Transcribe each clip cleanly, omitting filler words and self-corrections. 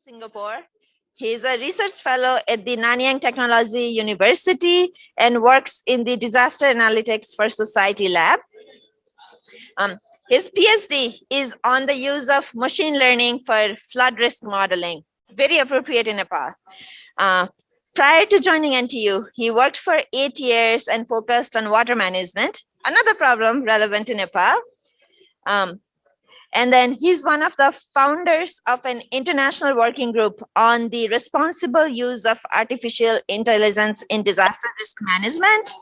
Singapore. He's a research fellow at the Nanyang Technological University and works in the Disaster Analytics for Society lab. His PhD is on the use of machine learning for flood risk modeling, very appropriate in Nepal. Prior to joining NTU, he worked for 8 years and focused on water management, another problem relevant to Nepal. And then he's one of the founders of an international working group on the responsible use of artificial intelligence in disaster risk management.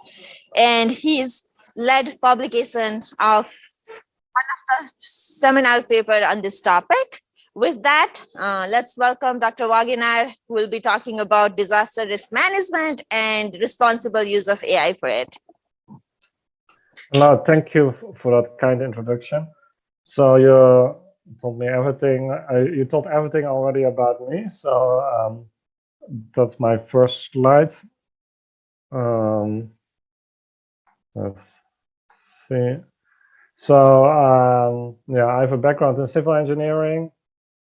And he's led publication of one of the seminal paper on this topic. With that, let's welcome Dr. Wagenaar, who will be talking about disaster risk management and responsible use of AI for it. No, thank you for that kind introduction. So you told me everything. You told everything already about me. So that's my first slide. Let's see. So yeah, I have a background in civil engineering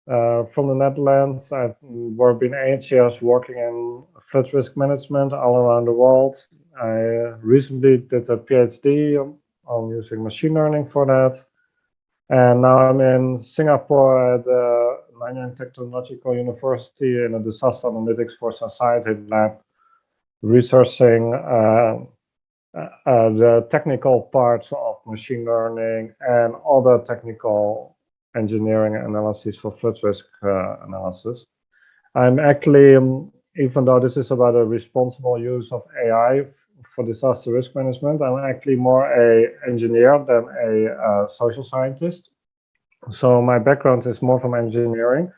from the Netherlands. I've been 8 years working in flood risk management all around the world. I recently did a PhD on using machine learning for that. And now I'm in Singapore at the Nanyang Technological University in a disaster analytics for society lab, researching the technical parts of machine learning and other technical engineering analyses for flood risk analysis. I'm actually, even though this is about a responsible use of AI for disaster risk management, I'm actually more an engineer than a social scientist. So my background is more from engineering,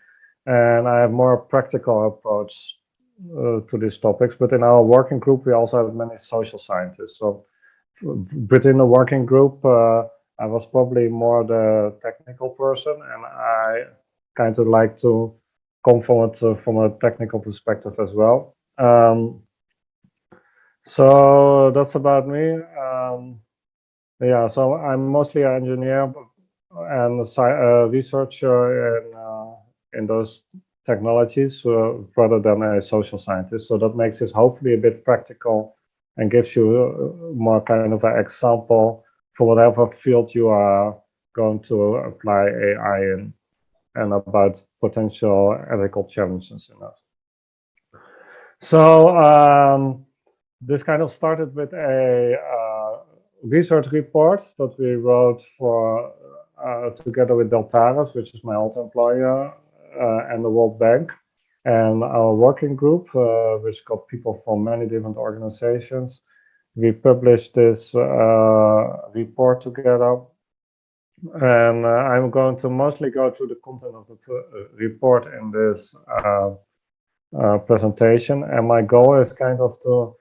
and I have more practical approach to these topics. But in our working group, we also have many social scientists. So within the working group, I was probably more the technical person, and I kind of like to come from a technical perspective as well. So that's about me. Yeah, so I'm mostly an engineer and a researcher in those technologies rather than a social scientist. So that makes it hopefully a bit practical and gives you more kind of an example for whatever field you are going to apply AI in, and about potential ethical challenges in that. So this kind of started with a research report that we wrote for together with Deltares, which is my old employer, and the World Bank, and our working group, which got people from many different organizations. We published this report together, and I'm going to mostly go through the content of the report in this presentation, and my goal is kind of to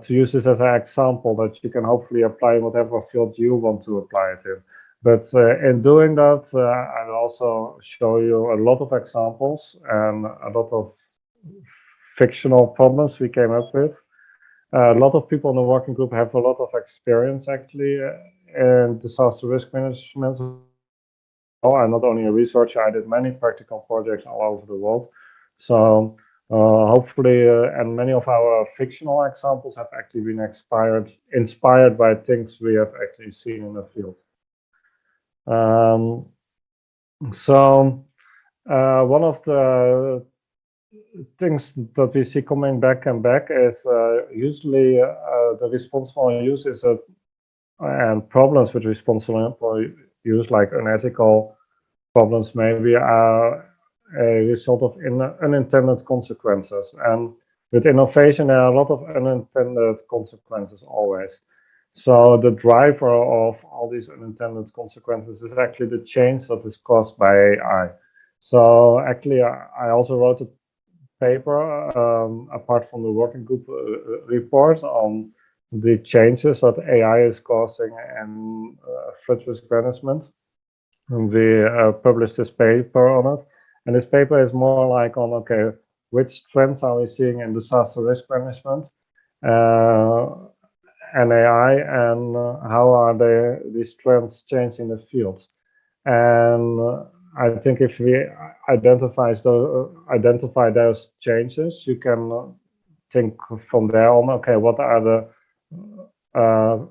use this as an example that you can hopefully apply in whatever field you want to apply it in. But in doing that, I'll also show you a lot of examples and a lot of fictional problems we came up with. A lot of people in the working group have a lot of experience actually in disaster risk management. I'm not only a researcher, I did many practical projects all over the world. So hopefully, and many of our fictional examples have actually been inspired by things we have actually seen in the field. So one of the things that we see coming back and back is usually the responsible use is and problems with responsible use, like unethical problems, maybe are a result of unintended consequences. And with innovation, there are a lot of unintended consequences always. So the driver of all these unintended consequences is actually the change that is caused by AI. So actually, I also wrote a paper apart from the working group report on the changes that AI is causing in flood risk management. And we published this paper on it. And this paper is more like on, okay, which trends are we seeing in disaster risk management and AI, and how are these trends changing the field? And I think if we identify those changes, you can think from there on, okay, what are the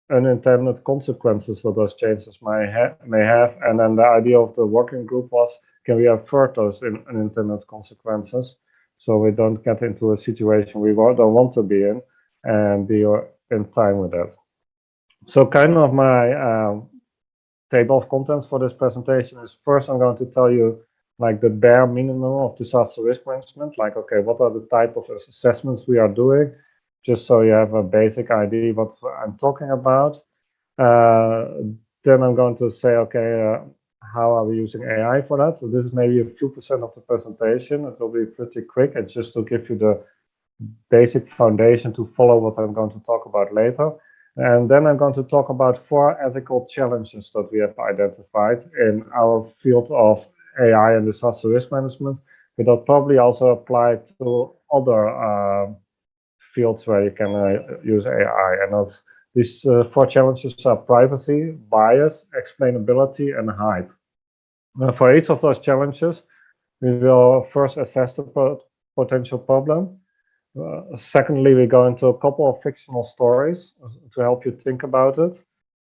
unintended consequences that those changes may have, and then the idea of the working group was, can we avert those unintended consequences, so we don't get into a situation we don't want to be in, and be in time with that. So kind of my table of contents for this presentation is, first I'm going to tell you like the bare minimum of disaster risk management, like, okay, what are the type of assessments we are doing, just so you have a basic idea what I'm talking about. Then I'm going to say, okay, how are we using AI for that? So this is maybe a few percent of the presentation. It will be pretty quick. It's just to give you the basic foundation to follow what I'm going to talk about later. And then I'm going to talk about 4 ethical challenges that we have identified in our field of AI and disaster risk management, but that probably also apply to other fields where you can use AI. And these 4 challenges are privacy, bias, explainability, and hype. For each of those challenges, we will first assess the potential problem. Secondly, we go into a couple of fictional stories to help you think about it.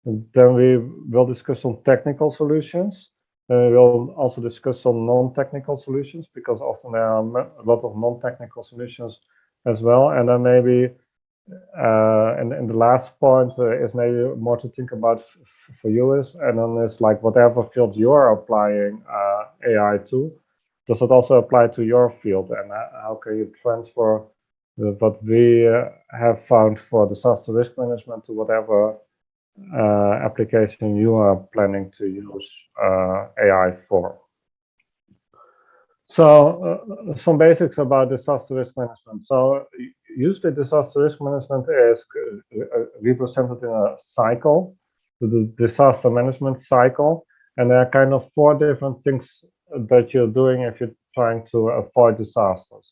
And then we will discuss some technical solutions. We'll also discuss some non-technical solutions, because often there are a lot of non-technical solutions as well. And then maybe, and the last point is maybe more to think about for you is, and then it's like whatever field you are applying AI to, does it also apply to your field, and how can you transfer what we have found for disaster risk management to whatever application you are planning to use AI for. So some basics about disaster risk management. So usually disaster risk management is represented in a cycle, the disaster management cycle, and there are kind of 4 different things that you're doing if you're trying to avoid disasters.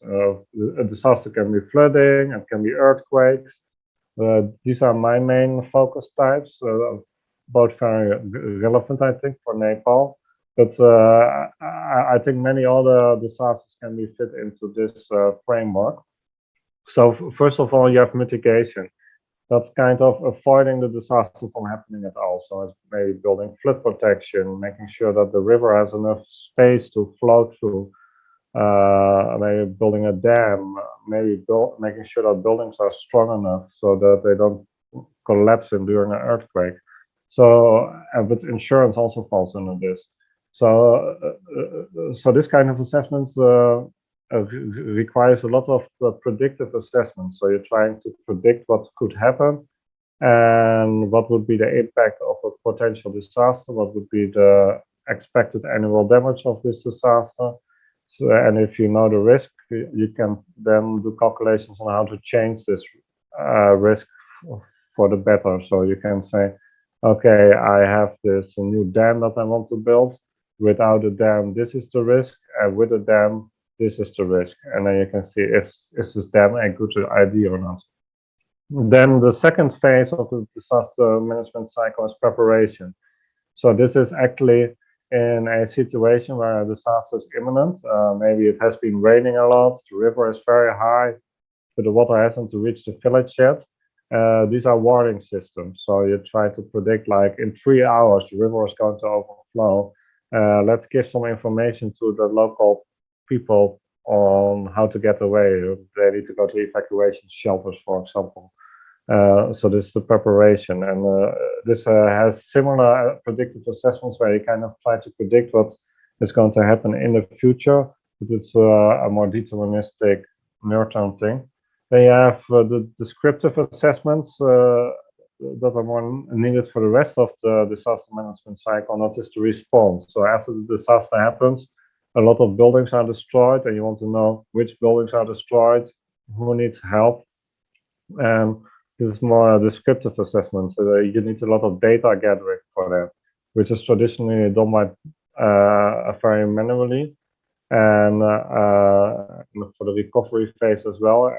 A disaster can be flooding, it can be earthquakes. These are my main focus types, both very relevant, I think, for Nepal. But I think many other disasters can be fit into this framework. So first of all, you have mitigation. That's kind of avoiding the disaster from happening at all. So it's maybe building flood protection, making sure that the river has enough space to flow through, maybe building a dam, maybe making sure that buildings are strong enough so that they don't collapse during an earthquake. So, but insurance also falls under this. So, so this kind of assessments requires a lot of predictive assessment. So you're trying to predict what could happen and what would be the impact of a potential disaster, what would be the expected annual damage of this disaster. So, and if you know the risk, you can then do calculations on how to change this risk for the better. So you can say, okay, I have this new dam that I want to build. Without a dam, this is the risk, and with a dam, this is the risk. And then you can see if is this dam a good idea or not. Then the second phase of the disaster management cycle is preparation. So this is actually in a situation where a disaster is imminent. Maybe it has been raining a lot, the river is very high, but the water hasn't reached the village yet. These are warning systems. So you try to predict, like, in 3 hours, the river is going to overflow. Let's give some information to the local people on how to get away. They need to go to evacuation shelters, for example. So this is the preparation, and this has similar predictive assessments where you kind of try to predict what is going to happen in the future, but it's a more deterministic near-term thing. Then you have the descriptive assessments that are more needed for the rest of the disaster management cycle, and that is the response. So after the disaster happens, a lot of buildings are destroyed, and you want to know which buildings are destroyed, who needs help, and this is more a descriptive assessment. So you need a lot of data gathering for that, which is traditionally done by very manually, and for the recovery phase as well.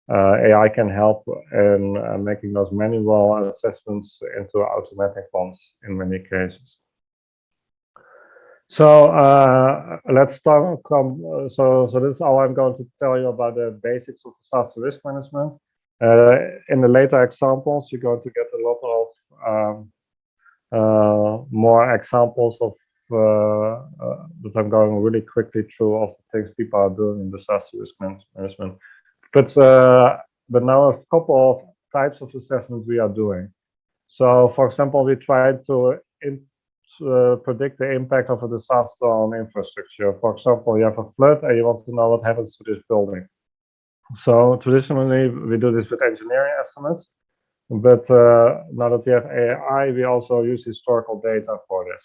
AI can help in making those manual assessments into automatic ones in many cases. So let's start. So this is all I'm going to tell you about the basics of disaster risk management. In the later examples, you're going to get a lot of more examples of that I'm going really quickly through of the things people are doing in disaster risk management. But now a couple of types of assessments we are doing. So, for example, we tried to predict the impact of a disaster on infrastructure. For example, you have a flood and you want to know what happens to this building. So traditionally, we do this with engineering estimates, but now that we have AI, we also use historical data for this.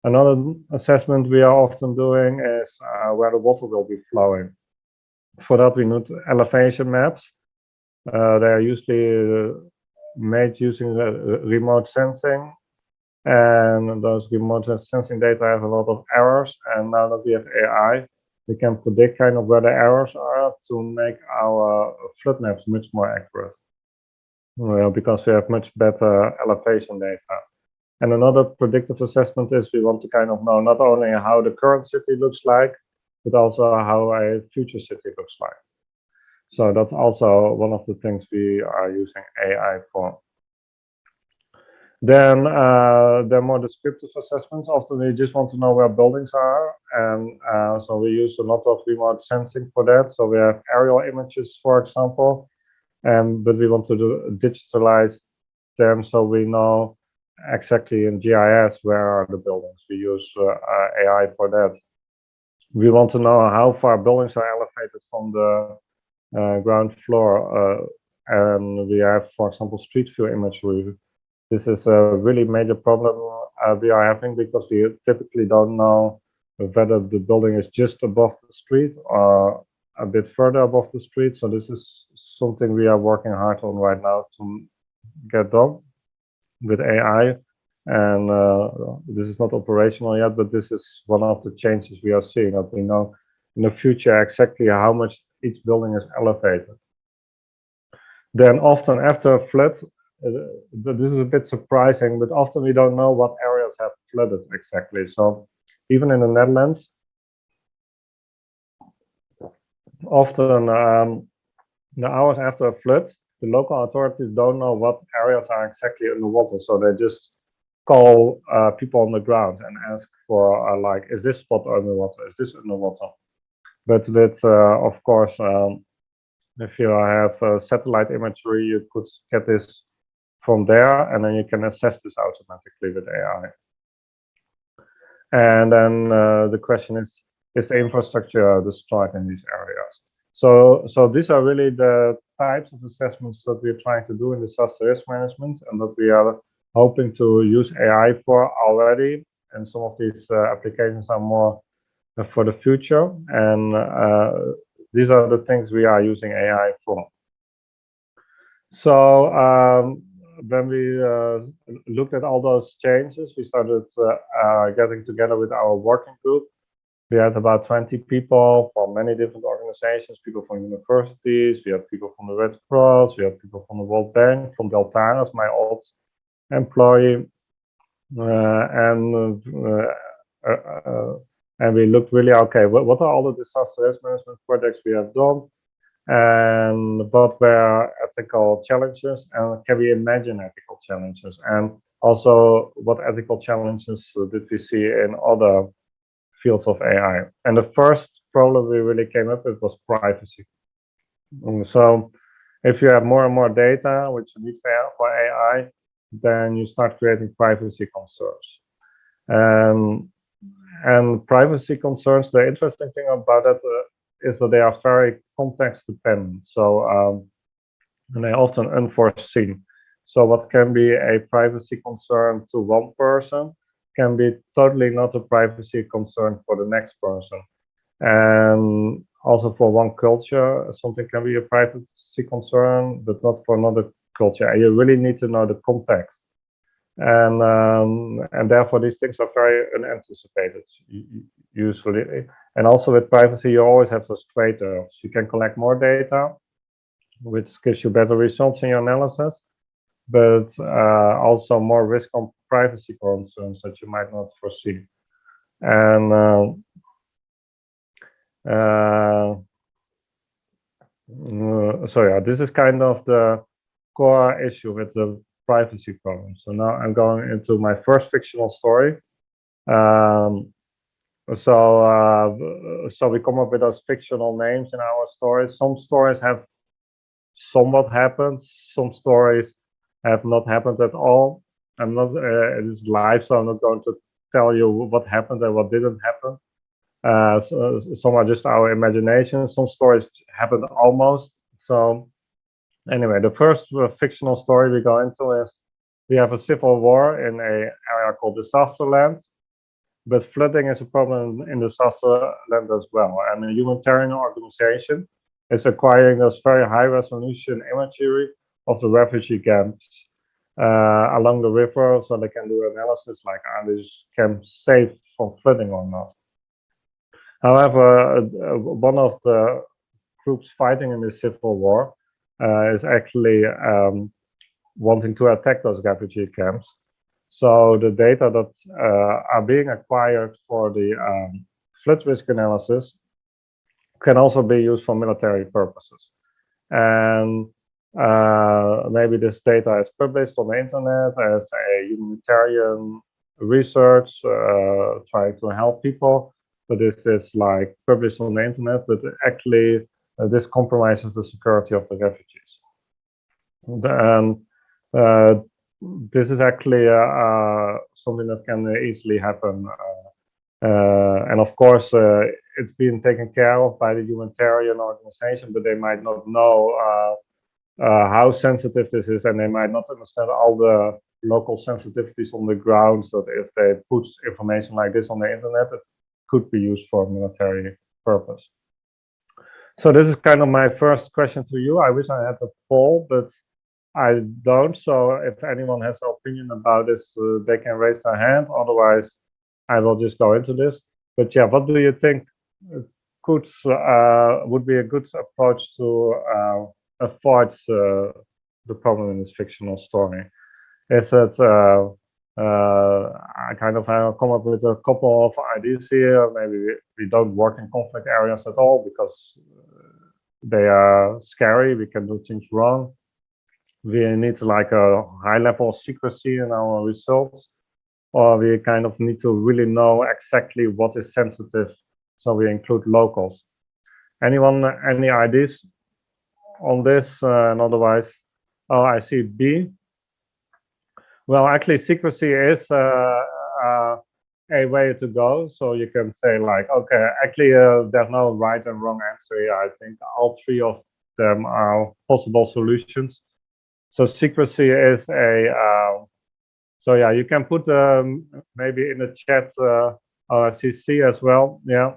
Another assessment we are often doing is where the water will be flowing. For that, we need elevation maps. They are usually made using remote sensing, and those remote sensing data have a lot of errors. And now that we have AI, we can predict kind of where the errors are to make our flood maps much more accurate. Well, because we have much better elevation data. And another predictive assessment is we want to kind of know not only how the current city looks like, but also how a future city looks like. So that's also one of the things we are using AI for. Then there are more descriptive assessments. Often we just want to know where buildings are, and so we use a lot of remote sensing for that. So we have aerial images, for example, but we want to digitalize them so we know exactly in GIS where are the buildings. We use AI for that. We want to know how far buildings are elevated from the ground floor, and we have, for example, street view imagery. This is a really major problem we are having because we typically don't know whether the building is just above the street or a bit further above the street. So this is something we are working hard on right now to get done with AI. And this is not operational yet, but this is one of the changes we are seeing, that we know in the future exactly how much each building is elevated. Then often after a flood, this is a bit surprising, but often we don't know what areas have flooded exactly. So even in the Netherlands, often the hours after a flood, the local authorities don't know what areas are exactly underwater. So they just call people on the ground and ask for like, is this spot underwater? Is this underwater? But with, of course, if you have satellite imagery, you could get this from there, and then you can assess this automatically with AI. And then the question is the infrastructure destroyed in these areas? So these are really the types of assessments that we're trying to do in disaster risk management, and that we are hoping to use AI for already. And some of these applications are more for the future. And these are the things we are using AI for. So when we looked at all those changes, we started getting together with our working group. We had about 20 people from many different organizations, people from universities, we had people from the Red Cross, we had people from the World Bank, from Deltares, my old employee, and we looked really, okay, what are all the disaster risk management projects we have done? And what were ethical challenges, and can we imagine ethical challenges? And also, what ethical challenges did we see in other fields of AI? And the first problem we really came up with was privacy. So if you have more and more data, which you need for AI, then you start creating privacy concerns. And privacy concerns, the interesting thing about it is that they are very context dependent. So and they often unforeseen. So what can be a privacy concern to one person can be totally not a privacy concern for the next person. And also for one culture, something can be a privacy concern, but not for another culture. And you really need to know the context. And therefore these things are very unanticipated usually. And also with privacy, you always have those trade-offs. You can collect more data, which gives you better results in your analysis, but also more risk on privacy concerns that you might not foresee. And so yeah, this is kind of the core issue with the privacy problem. So now I'm going into my first fictional story. Um, so we come up with those fictional names in our stories. Some stories have somewhat happened. Some stories have not happened at all. I'm not. It is live, so I'm not going to tell you what happened and what didn't happen. Some are just our imagination. Some stories happened almost. So anyway, the first fictional story we go into is we have a civil war in a area called disaster land, but flooding is a problem in disaster land as well. And a humanitarian organization is acquiring this very high resolution imagery of the refugee camps along the river, so they can do analysis like, are these camps safe from flooding or not? However, one of the groups fighting in this civil war is actually wanting to attack those refugee camps. So the data that are being acquired for the flood risk analysis can also be used for military purposes. And maybe this data is published on the internet as a humanitarian research trying to help people. So this is like published on the internet, but actually this compromises the security of the refugees. And this is actually something that can easily happen. And of course, it's been taken care of by the humanitarian organization, but they might not know how sensitive this is, and they might not understand all the local sensitivities on the ground. So that if they put information like this on the internet, it could be used for military purpose. So this is kind of my first question to you. I wish I had a poll, but I don't. So if anyone has an opinion about this, they can raise their hand. Otherwise, I will just go into this. But yeah, what do you think would be a good approach to avoid the problem in this fictional story? Is it I kind of come up with a couple of ideas here. Maybe we don't work in conflict areas at all because they are scary. We can do things wrong. We need like a high level of secrecy in our results, or we kind of need to really know exactly what is sensitive. So we include locals. Anyone, any ideas on this? And otherwise, oh, I see B. Well, actually, secrecy is a way to go. So you can say like, okay, actually, there's no right and wrong answer here. I think all three of them are possible solutions. So secrecy is a, so yeah, you can put maybe in the chat CC as well. Yeah.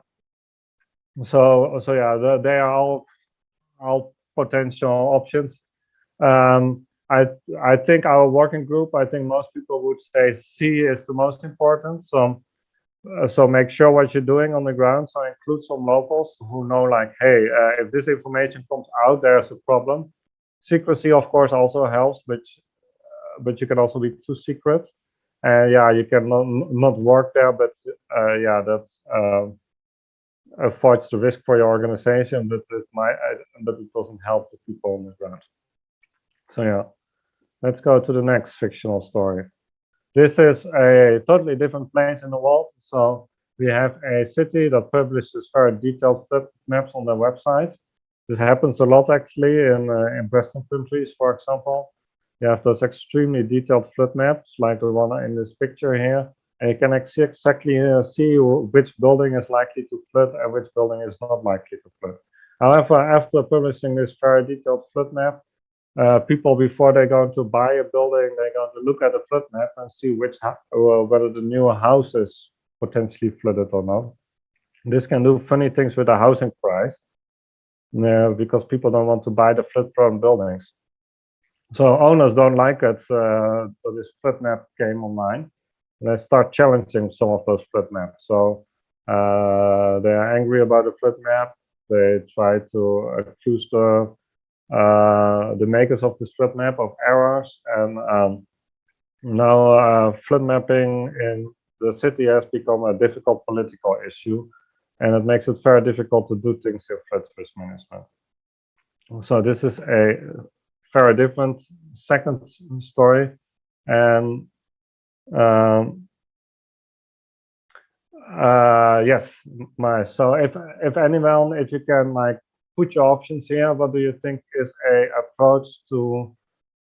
So yeah, they are all potential options. I think our working group, I think most people would say C is the most important. So make sure what you're doing on the ground. So include some locals who know like, hey, if this information comes out, there's a problem. Secrecy, of course, also helps, but you can also be too secret. And yeah, you can not work there, but yeah, that's avoids the risk for your organization, but it doesn't help the people on the ground. So yeah, let's go to the next fictional story. This is a totally different place in the world. So we have a city that publishes very detailed flood maps on their website. This happens a lot actually in Western countries, for example. You have those extremely detailed flood maps, like the one in this picture here, and you can exactly see which building is likely to flood and which building is not likely to flood. However, after publishing this very detailed flood map, people before they're going to buy a building, they're going to look at the flood map and see whether the new house is potentially flooded or not. This can do funny things with the housing price because people don't want to buy the flood-prone buildings. So owners don't like it. So this flood map came online. They start challenging some of those flood maps. So they are angry about the flood map. They try to accuse the makers of this flood map of errors, and now flood mapping in the city has become a difficult political issue, and it makes it very difficult to do things in flood risk management. So this is a very different second story, and yes, so if anyone, if you can like put your options here, what do you think is a approach to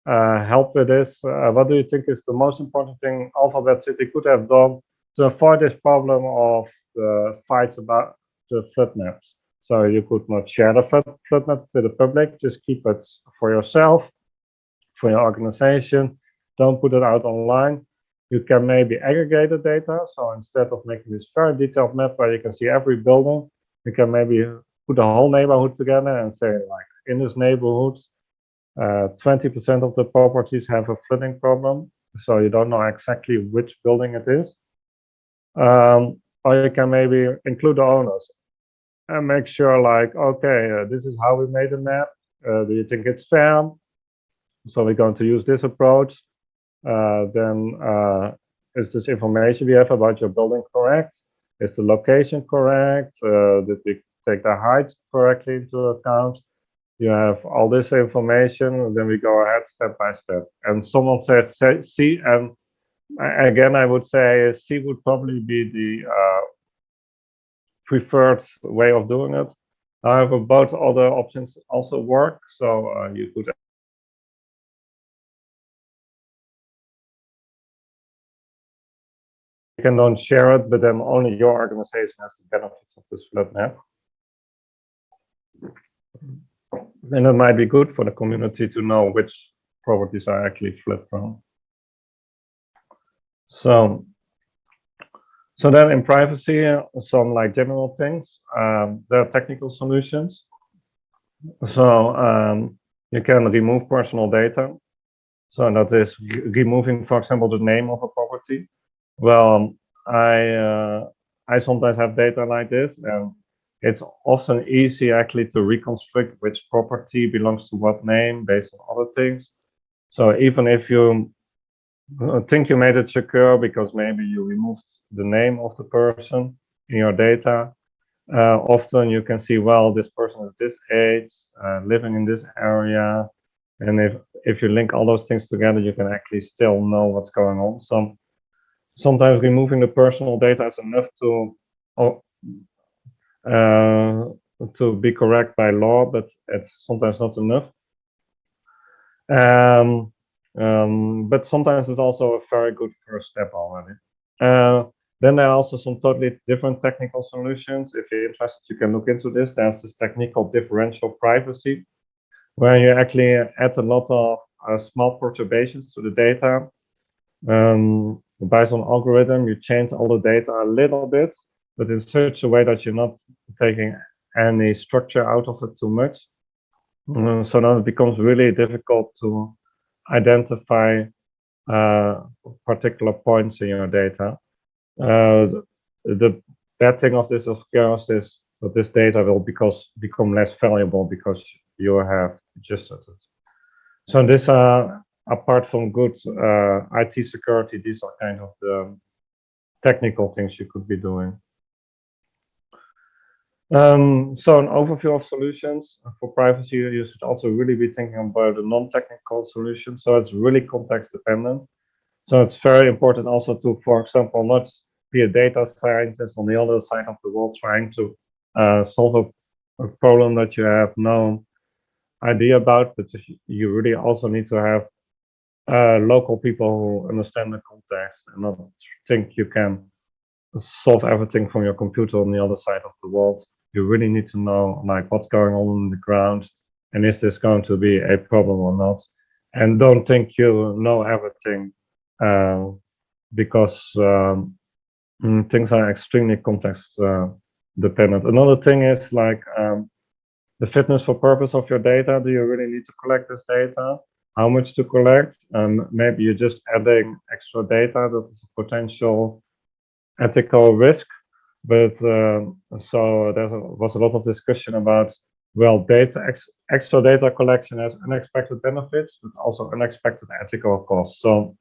help with this? What do you think is the most important thing Alphabet City could have done to avoid this problem of the fights about the flood maps? So you could not share the flood map with the public, just keep it for yourself, for your organization. Don't put it out online. You can maybe aggregate the data. So instead of making this very detailed map where you can see every building, you can maybe put the whole neighborhood together and say, like, in this neighborhood, 20% of the properties have a flooding problem. So you don't know exactly which building it is. Or you can maybe include the owners and make sure, like, okay, this is how we made the map. Do you think it's fair? So we're going to use this approach. Then is this information we have about your building correct? Is the location correct? Did we take the height correctly into account? You have all this information, and then we go ahead step by step. And someone says C, and again, I would say C would probably be the preferred way of doing it. However, both other options also work. So you could can don't share it, but then only your organization has the benefits of this flood map. And it might be good for the community to know which properties are actually flood prone. So then in privacy, some like general things, there are technical solutions. So you can remove personal data. So that is removing, for example, the name of a property. Well, I sometimes have data like this, and it's often easy actually to reconstruct which property belongs to what name based on other things. So even if you think you made it secure because maybe you removed the name of the person in your data, often you can see, well, this person is this age, living in this area, and if you link all those things together, you can actually still know what's going on. So sometimes removing the personal data is enough to be correct by law, but it's sometimes not enough. But sometimes it's also a very good first step already. Then there are also some totally different technical solutions. If you're interested, you can look into this. There's this technical differential privacy, where you actually add a lot of small perturbations to the data. By some algorithm, you change all the data a little bit, but in such a way that you're not taking any structure out of it too much. So then it becomes really difficult to identify particular points in your data. The bad thing of this, of course, is that this data will become less valuable because you have adjusted it. So this, apart from good IT security, these are kind of the technical things you could be doing. So an overview of solutions for privacy, you should also really be thinking about the non-technical solution. So it's really context dependent. So it's very important also to, for example, not be a data scientist on the other side of the world trying to solve a problem that you have no idea about, but you really also need to have local people who understand the context and not think you can solve everything from your computer on the other side of the world. You really need to know, like, what's going on the ground, and is this going to be a problem or not? And don't think you know everything, because things are extremely context dependent. Another thing is like the fitness for purpose of your data. Do you really need to collect this data? How much to collect? Maybe you're just adding extra data that is a potential ethical risk. But so there was a lot of discussion about, well, extra data collection has unexpected benefits, but also unexpected ethical costs. So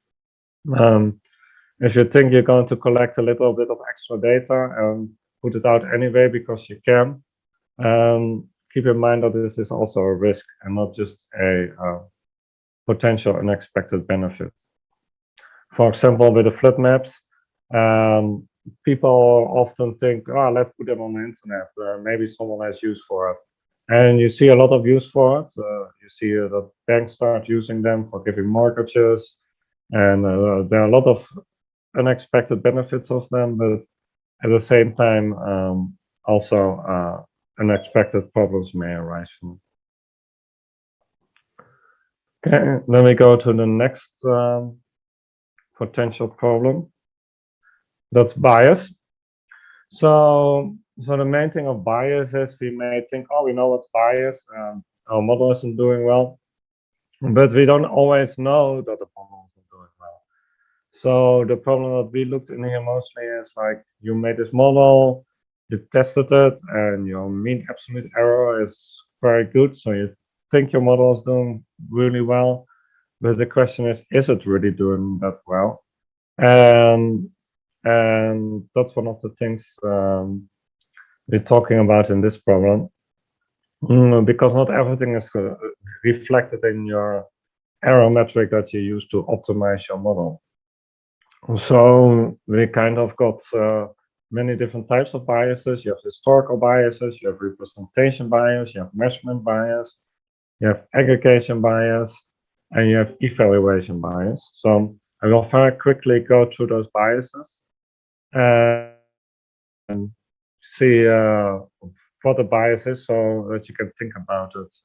If you think you're going to collect a little bit of extra data and put it out anyway because you can, keep in mind that this is also a risk and not just a potential unexpected benefit. For example, with the flood maps, people often think, oh, let's put them on the internet. Maybe someone has use for it. And you see a lot of use for it. You see that banks start using them for giving mortgages. And there are a lot of unexpected benefits of them, but at the same time, also unexpected problems may arise from it. Okay, then we go to the next potential problem. That's bias. So the main thing of bias is we may think, oh, we know what's bias, our model isn't doing well, but we don't always know that the model isn't doing well. So the problem that we looked in here mostly is like you made this model, you tested it, and your mean absolute error is very good. So you think your model is doing really well, but the question is it really doing that well? And that's one of the things we're talking about in this problem, because not everything is reflected in your error metric that you use to optimize your model. So we kind of got many different types of biases. You have historical biases, you have representation bias, you have measurement bias, you have aggregation bias, and you have evaluation bias. So I will very quickly go through those biases and see what the bias is so that you can think about it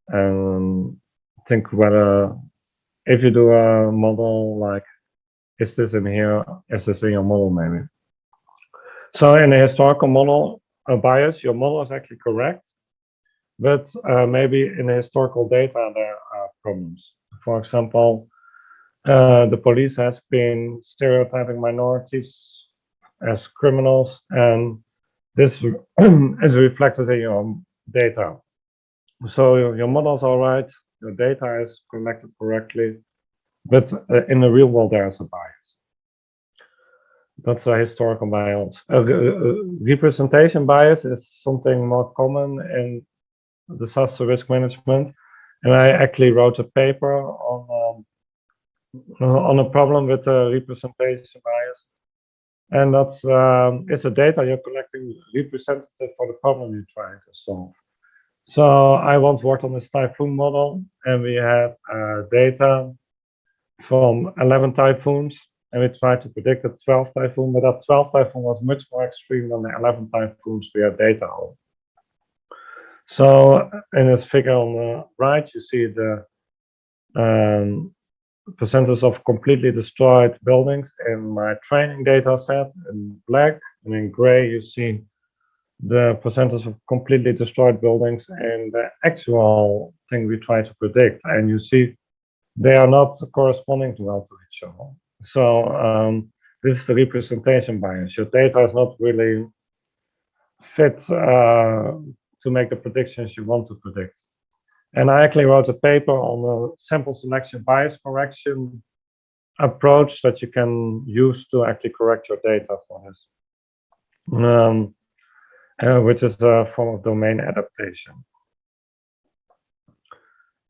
and think whether if you do a model like, is this in here, is this in your model maybe? So in a historical model, a bias, your model is actually correct, but maybe in the historical data there are problems. For example, the police has been stereotyping minorities as criminals, and this is reflected in your data. So your model is all right, your data is collected correctly, but in the real world there's a bias. That's a historical bias. Representation bias is something more common in disaster risk management, and I actually wrote a paper on a problem with representation bias. And that's it's a data you're collecting representative for the problem you're trying to solve. So I once worked on this typhoon model, and we had data from 11 typhoons, and we tried to predict the 12th typhoon, but that 12th typhoon was much more extreme than the 11 typhoons we had data on. So in this figure on the right, you see the percentage of completely destroyed buildings in my training data set in black, and in gray you see the percentage of completely destroyed buildings and the actual thing we try to predict, and you see they are not corresponding well to each other. So this is the representation bias. Your data is not really fit to make the predictions you want to predict. And I actually wrote a paper on the sample selection bias correction approach that you can use to actually correct your data for this, which is a form of domain adaptation.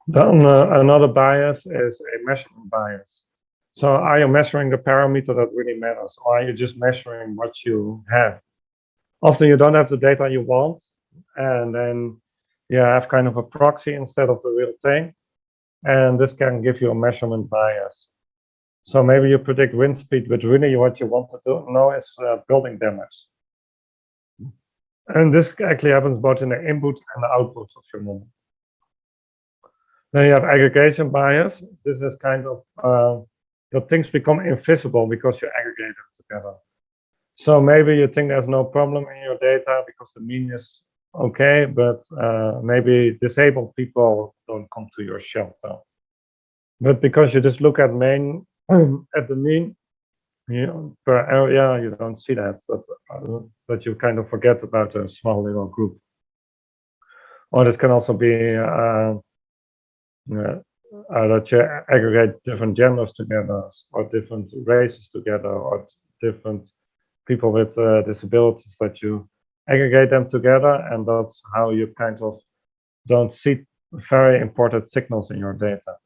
Then another bias is a measurement bias. So are you measuring the parameter that really matters, or are you just measuring what you have? Often you don't have the data you want, and then you have kind of a proxy instead of the real thing, and this can give you a measurement bias. So maybe you predict wind speed, but really what you want to know is building damage. And this actually happens both in the input and the output of your model. Then you have aggregation bias. This is kind of that things become invisible because you aggregate them together. So maybe you think there's no problem in your data because the mean is okay, but maybe disabled people don't come to your shelter. But because you just look at at the mean per area, you don't see that you kind of forget about a small little group. Or this can also be that you aggregate different genders together, or different races together, or different people with disabilities, that you aggregate them together, and that's how you kind of don't see very important signals in your data.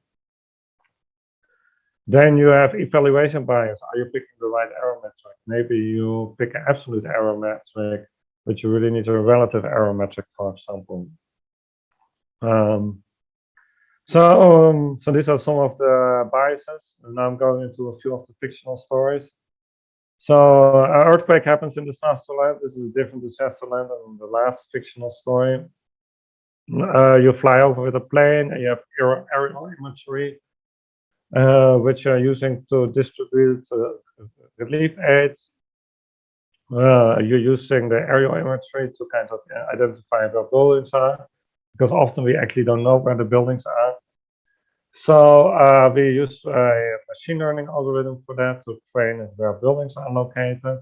Then you have evaluation bias. Are you picking the right error metric? Maybe you pick an absolute error metric, but you really need a relative error metric, for example. So these are some of the biases, and now I'm going into a few of the fictional stories. So an earthquake happens in disaster land. This is a different disaster land than the last fictional story. You fly over with a plane, and you have aerial imagery, which you're using to distribute relief aids. You're using the aerial imagery to kind of identify where buildings are, because often we actually don't know where the buildings are. So we use a machine learning algorithm for that, to train where buildings are located.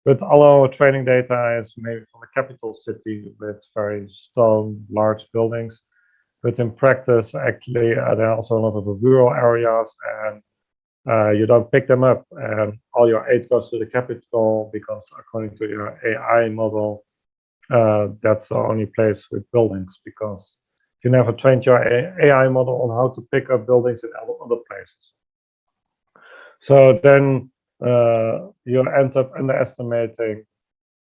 But all our training data is maybe from a capital city with very stone, large buildings. But in practice, actually, there are also a lot of rural areas, and you don't pick them up. And all your aid goes to the capital, because according to your AI model, that's the only place with buildings, because you never trained your AI model on how to pick up buildings in other places. So then you end up underestimating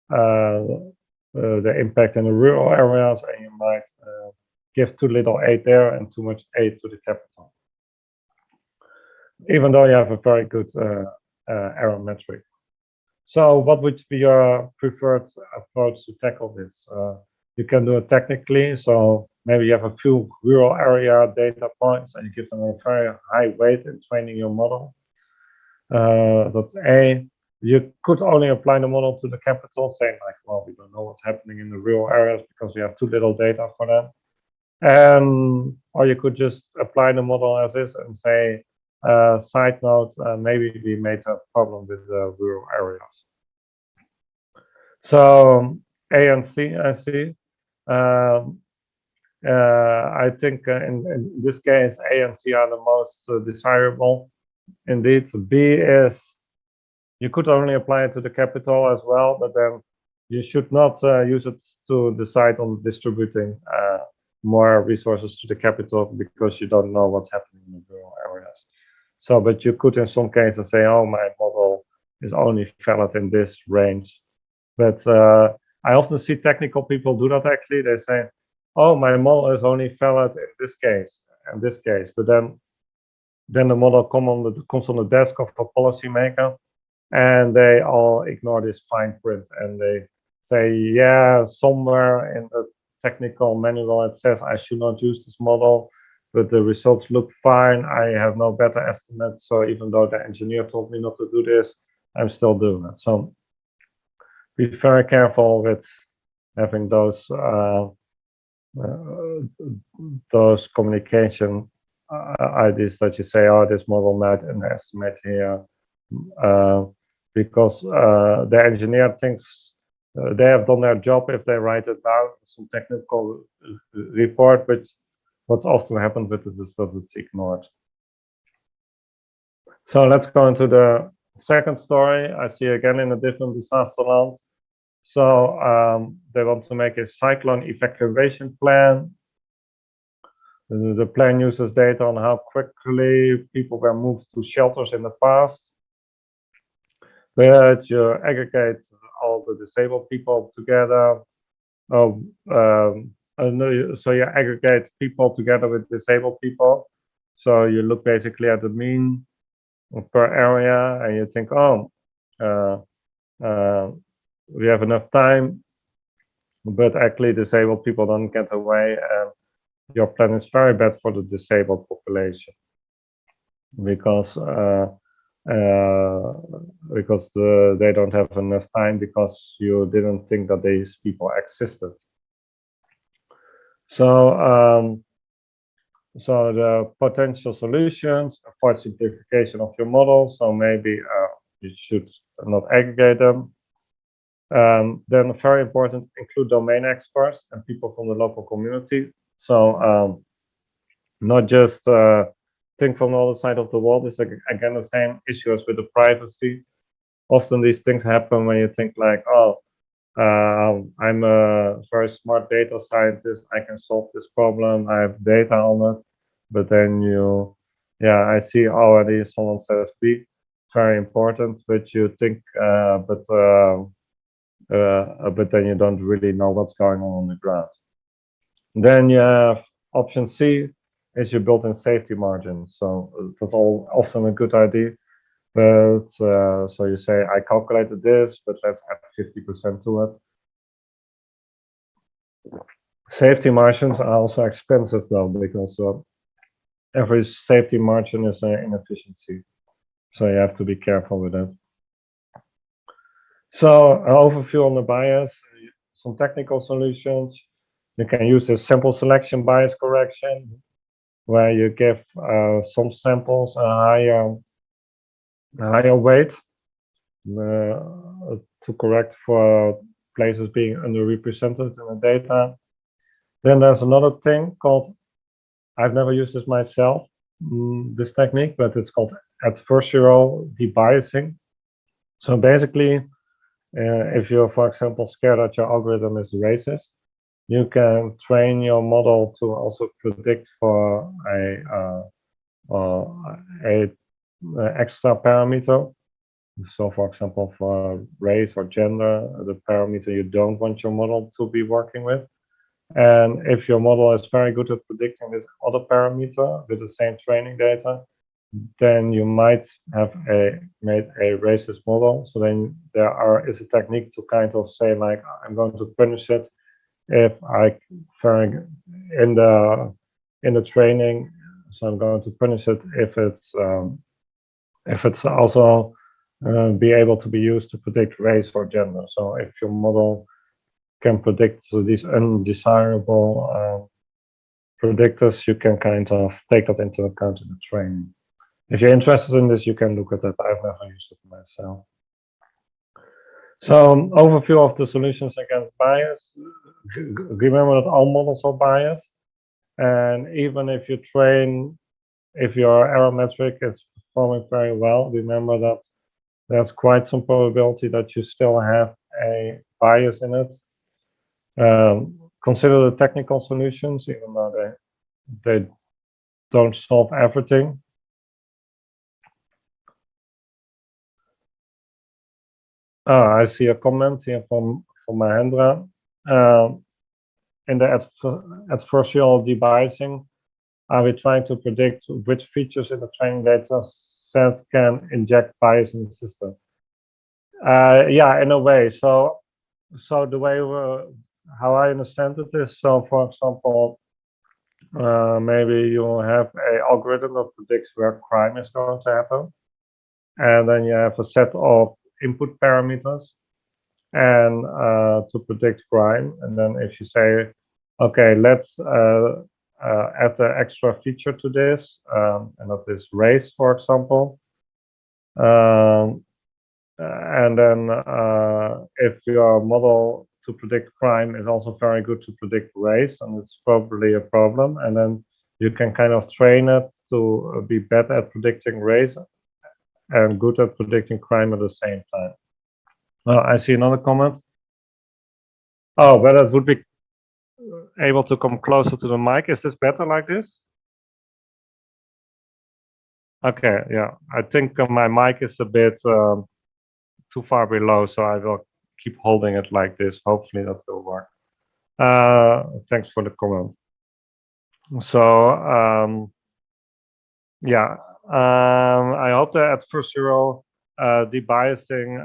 the impact in the rural areas, and you might give too little aid there and too much aid to the capital, even though you have a very good error metric. So what would be your preferred approach to tackle this? You can do it technically. So maybe you have a few rural area data points, and you give them a very high weight in training your model. That's A. You could only apply the model to the capital, saying like, well, we don't know what's happening in the rural areas because we have too little data for them. Or you could just apply the model as is and say, side note, maybe we made a problem with the rural areas. So A and C, I see. I think in this case, A and C are the most desirable. Indeed, B is, you could only apply it to the capital as well, but then you should not use it to decide on distributing more resources to the capital, because you don't know what's happening in the rural areas. So, but you could in some cases say, oh, my model is only valid in this range. But I often see technical people do that actually. They say, oh, my model is only valid in this case and this case. But then the model comes on the desk of a policymaker, and they all ignore this fine print, and they say, yeah, somewhere in the technical manual it says I should not use this model, but the results look fine. I have no better estimate. So even though the engineer told me not to do this, I'm still doing it. So be very careful with having those communication ideas that you say, oh, this model might underestimate here, because the engineer thinks they have done their job if they write it down, some technical report, but what's often happened with it is that it's ignored. So let's go into the second story. I see again in a different disaster land. So they want to make a cyclone evacuation plan. The plan uses data on how quickly people were moved to shelters in the past. But you aggregate all the disabled people together. So you aggregate people together with disabled people. So you look basically at the mean per area, and you think, oh, we have enough time, but actually disabled people don't get away, and your plan is very bad for the disabled population, because they don't have enough time, because you didn't think that these people existed. So the potential solutions: avoid simplification of your model. So maybe you should not aggregate them. Then very important, include domain experts and people from the local community. So not just think from the other side of the world is again the same issue as with the privacy. Often these things happen when you think like, oh, I'm a very smart data scientist. I can solve this problem. I have data on it. But then I see already someone says B, very important, but you think, but then you don't really know what's going on the ground. Then you have option C, is your built-in safety margin. So that's all often a good idea. But so you say, I calculated this, but let's add 50% to it. Safety margins are also expensive though, because every safety margin is an inefficiency. So you have to be careful with it. So an overview on the bias, some technical solutions. You can use a sample selection bias correction, where you give some samples a higher weight to correct for places being underrepresented in the data. Then there's another thing called, I've never used this myself, this technique, but it's called adversarial debiasing. So basically, if you're, for example, scared that your algorithm is racist, you can train your model to also predict for a extra parameter. So, for example, for race or gender, the parameter you don't want your model to be working with. And if your model is very good at predicting this other parameter with the same training data, then you might have made a racist model. So then there is a technique to kind of say, like, I'm going to punish it if I in the training. So I'm going to punish it if it's also be able to be used to predict race or gender. So if your model can predict these undesirable predictors, you can kind of take that into account in the training. If you're interested in this, you can look at it. I've never used it myself. So overview of the solutions against bias. Remember that all models are biased. And even if if your error metric is performing very well, remember that there's quite some probability that you still have a bias in it. Consider the technical solutions, even though they don't solve everything. I see a comment here from Mahendra. In the adversarial debiasing, are we trying to predict which features in the training data set can inject bias in the system? Yeah, in a way. So the way how I understand it is, so for example, maybe you have an algorithm that predicts where crime is going to happen, and then you have a set of input parameters and to predict crime. And then if you say, okay, let's add an extra feature to this, and that is race, for example. And then if your model to predict crime is also very good to predict race, and it's probably a problem. And then you can kind of train it to be better at predicting race and good at predicting crime at the same time. I see another comment. Oh, but it would be able to come closer to the mic. Is this better like this? Okay, yeah. I think my mic is a bit too far below, so I will keep holding it like this. Hopefully that will work. Thanks for the comment. So yeah, I hope that adversarial debiasing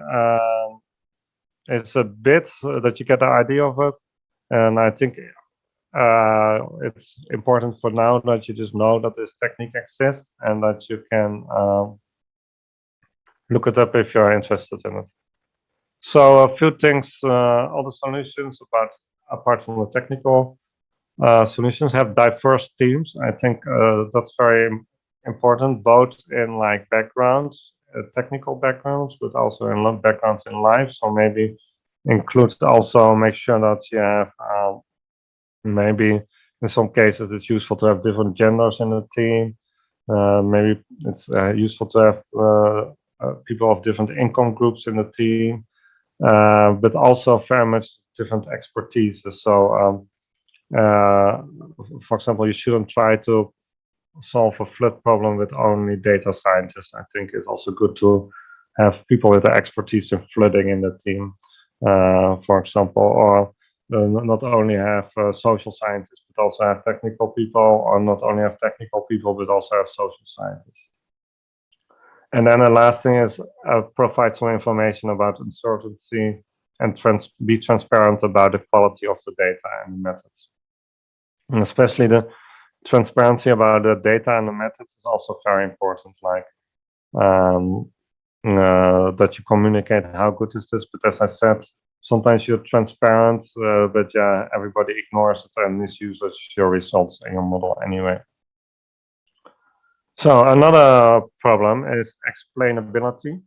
is a bit that you get the idea of it, and I think it's important for now that you just know that this technique exists and that you can look it up if you're interested in it. So a few things, other solutions apart from the technical solutions have diverse teams. I think that's very important, both in like backgrounds, technical backgrounds, but also in backgrounds in life. So maybe include also make sure that you have maybe in some cases it's useful to have different genders in the team. Maybe it's useful to have people of different income groups in the team, but also very much different expertise. So, for example, you shouldn't try to solve a flood problem with only data scientists. I think it's also good to have people with the expertise in flooding in the team, for example, or not only have social scientists, but also have technical people, or not only have technical people, but also have social scientists. And then the last thing is provide some information about uncertainty and be transparent about the quality of the data and the methods. And especially the transparency about the data and the methods is also very important, like that you communicate how good is this. But as I said, sometimes you're transparent, but yeah, everybody ignores it and misuses your results in your model anyway. So another problem is explainability.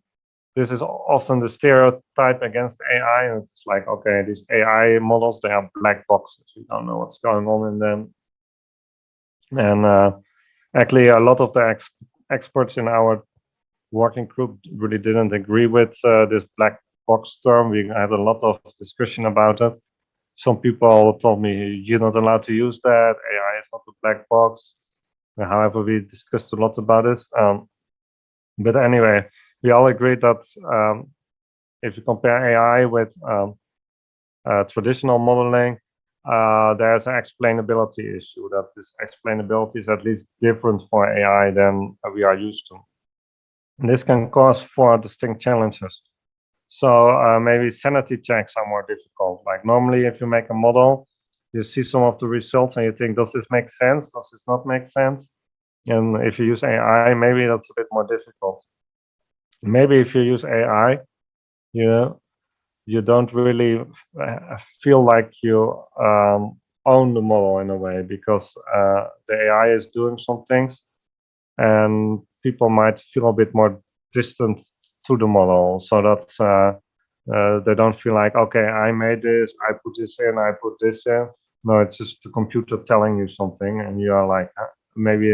This is often the stereotype against AI. It's like, okay, these AI models, they are black boxes. You don't know what's going on in them. And actually, a lot of the experts in our working group really didn't agree with this black box term. We had a lot of discussion about it. Some people told me, you're not allowed to use that. AI is not a black box. However, we discussed a lot about this. But anyway, we all agreed that if you compare AI with traditional modeling, there's an explainability issue, that this explainability is at least different for AI than we are used to. And this can cause four distinct challenges. So maybe sanity checks are more difficult. Like normally, if you make a model, you see some of the results and you think, does this make sense? Does this not make sense? And if you use AI, maybe that's a bit more difficult. Maybe if you use AI, you don't really feel like you own the model in a way, because the AI is doing some things and people might feel a bit more distant to the model. So that's they don't feel like, okay, I made this, I put this in, I put this in. No, it's just the computer telling you something, and you are like, maybe.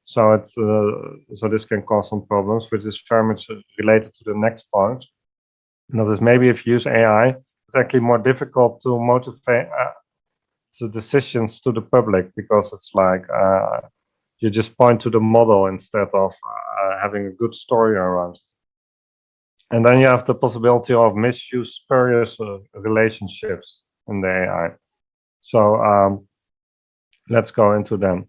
So it's so this can cause some problems, which is very much related to the next point. That is, maybe if you use AI, it's actually more difficult to motivate the decisions to the public, because it's like you just point to the model instead of having a good story around it. And then you have the possibility of misuse spurious relationships in the AI. So let's go into them.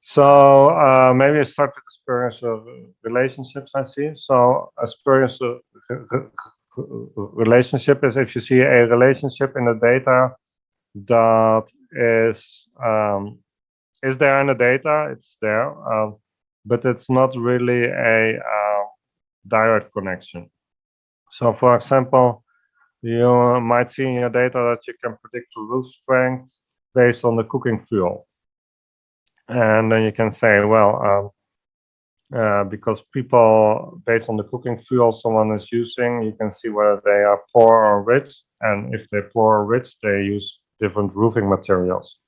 So maybe I start with the spurious relationships I see. So a spurious relationship is if you see a relationship in the data that is there in the data, it's there, but it's not really a direct connection. So for example, you might see in your data that you can predict the roof strength based on the cooking fuel. And then you can say, well, because people, based on the cooking fuel someone is using, you can see whether they are poor or rich. And if they're poor or rich, they use different roofing materials.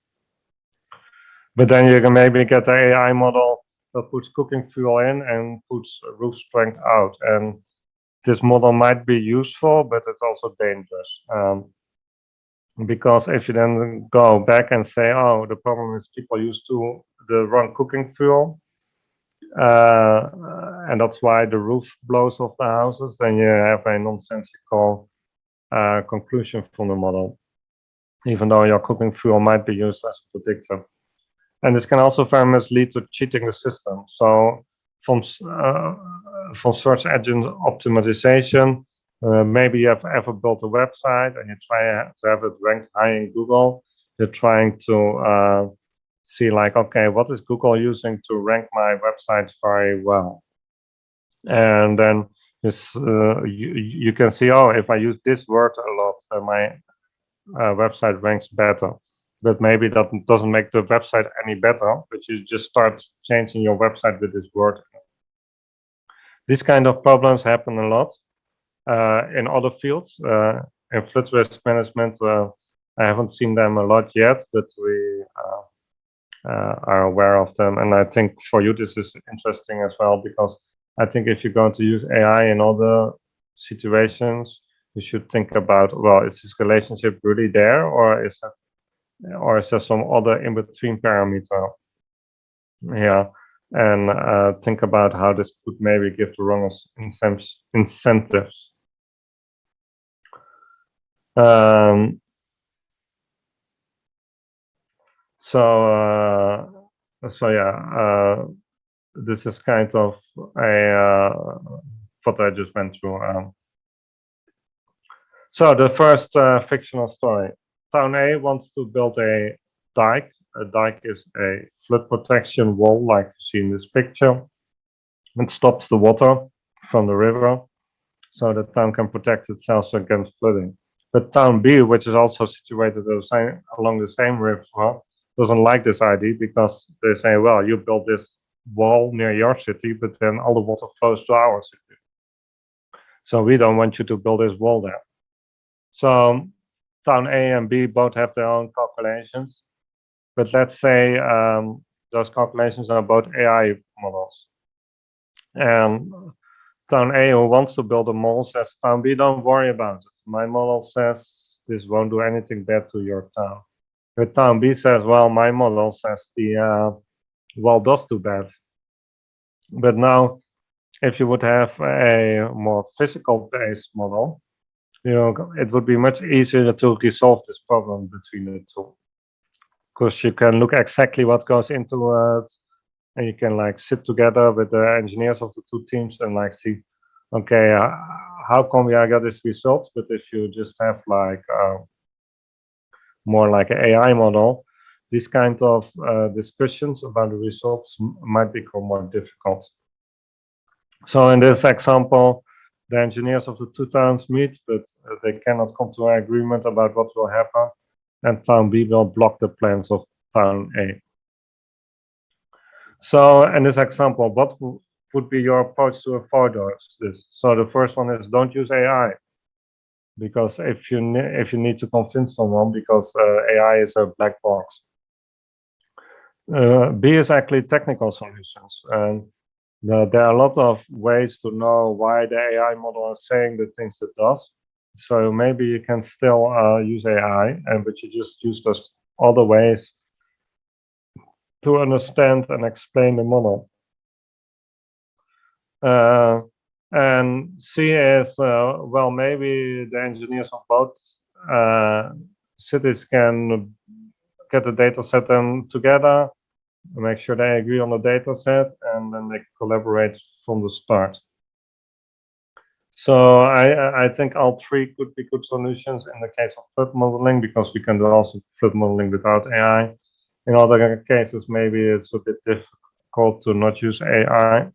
But then you can maybe get an AI model that puts cooking fuel in and puts roof strength out. And this model might be useful, but it's also dangerous. Because if you then go back and say, oh, the problem is people use the wrong cooking fuel, and that's why the roof blows off the houses, then you have a nonsensical conclusion from the model, even though your cooking fuel might be used as a predictor. And this can also very much lead to cheating the system. So from search engine optimization, maybe you have ever built a website and you try to have it ranked high in Google. You're trying to see like, okay, what is Google using to rank my websites very well? And then you can see, oh, if I use this word a lot, then my website ranks better. But maybe that doesn't make the website any better, but you just start changing your website with this word. These kind of problems happen a lot in other fields. In flood risk management, I haven't seen them a lot yet, but are aware of them. And I think for you this is interesting as well, because I think if you're going to use AI in other situations, you should think about, well, is this relationship really there, or is there some other in between parameter here? And think about how this could maybe give the wrong incentives. Um, so yeah, this is kind of what I just went through. So the first fictional story. Town A wants to build a dike. A dike is a flood protection wall, like you see in this picture. It stops the water from the river, so the town can protect itself against flooding. But Town B, which is also situated along the same river, doesn't like this idea, because they say, well, you built this wall near your city, but then all the water flows to our city. So we don't want you to build this wall there. So Town A and B both have their own calculations, but let's say those calculations are both AI models. And Town A, who wants to build a mall, says, Town B, don't worry about it. My model says this won't do anything bad to your town. But Town B says, well, my model says the wall does do bad. But now, if you would have a more physical-based model, it would be much easier to resolve this problem between the two, because you can look exactly what goes into it, and you can like sit together with the engineers of the two teams and like see, okay, how come we got this result? But if you just have like more like an AI model, these kind of discussions about the results might become more difficult. So in this example, the engineers of the two towns meet, but they cannot come to an agreement about what will happen, and Town B will block the plans of Town A. So in this example, what would be your approach to avoid this? So the first one is, don't use AI, because if you need to convince someone, because AI is a black box. B is actually technical solutions, and there are a lot of ways to know why the AI model is saying the things it does. So maybe you can still use AI, but you just use those other ways to understand and explain the model. And C is, well, maybe the engineers of both cities can get the data set them together, make sure they agree on the data set, and then they collaborate from the start. So I think all three could be good solutions in the case of flood modeling, because we can do also flood modeling without AI. In other cases, maybe it's a bit difficult to not use AI.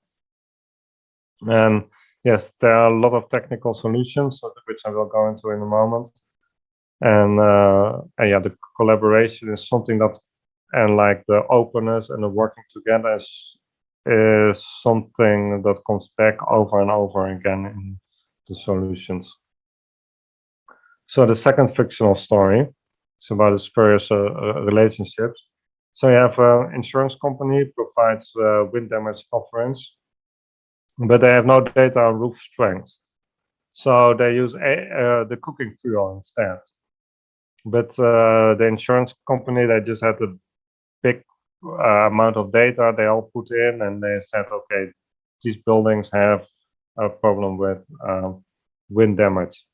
And yes, there are a lot of technical solutions, which I will go into in a moment. And yeah, the collaboration is something that, and like the openness and the working together is something that comes back over and over again in the solutions. So the second fictional story is about the spurious relationships. So you have an insurance company provides wind damage coverage, but they have no data on roof strength. So they use the cooking fuel instead. But the insurance company, they just had a big amount of data they all put in, and they said, okay, these buildings have a problem with wind damage,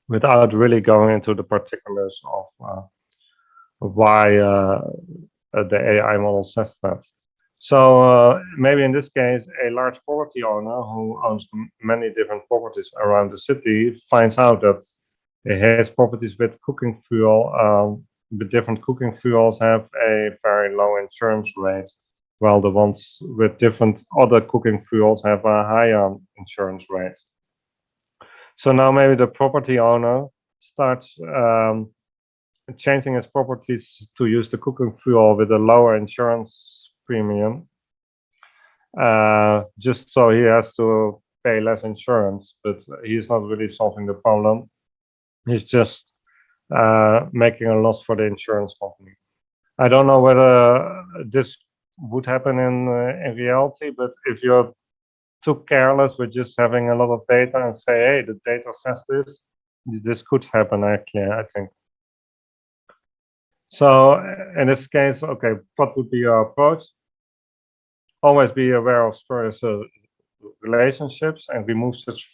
without really going into the particulars of why the AI model says that. So maybe in this case, a large property owner who owns many different properties around the city finds out that his properties with cooking fuel, the different cooking fuels have a very low insurance rate, while the ones with different other cooking fuels have a higher insurance rate. So now maybe the property owner starts changing his properties to use the cooking fuel with a lower insurance premium, just so he has to pay less insurance, but he's not really solving the problem. He's just making a loss for the insurance company. I don't know whether this would happen in reality, but if you're too careless with just having a lot of data and say, hey, the data says this could happen actually, I think. So in this case, okay, what would be your approach? Always be aware of spurious relationships and remove such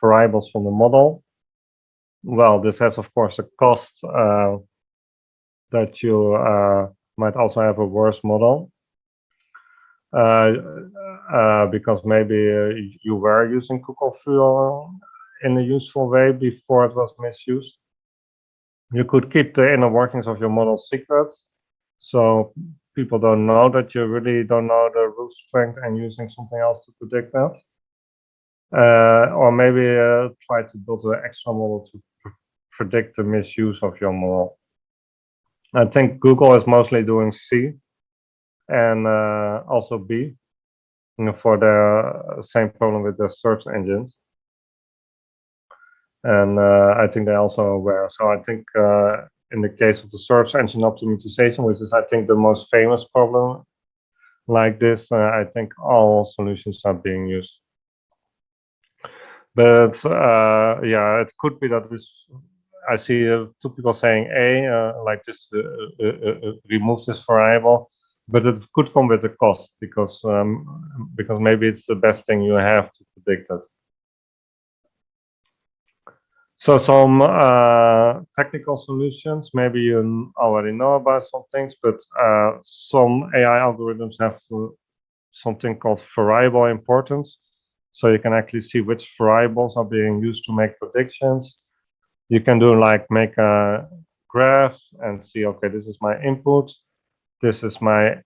variables from the model. Well, this has, of course, a cost that you might also have a worse model. Because maybe you were using Google Fuel in a useful way before it was misused. You could keep the inner workings of your model secret, so people don't know that you really don't know the root strength and using something else to predict that. Or maybe try to build an extra model to predict the misuse of your model. I think Google is mostly doing C and also B, for the same problem with the search engines. And I think they're also aware. So I think in the case of the search engine optimization, which is I think the most famous problem like this, I think all solutions are being used. But yeah, it could be that this. I see two people saying A, like this, remove this variable, but it could come with a cost because maybe it's the best thing you have to predict it. So some technical solutions, maybe you already know about some things, but some AI algorithms have something called variable importance. So you can actually see which variables are being used to make predictions. You can do like make a graph and see, okay, this is my input, this is my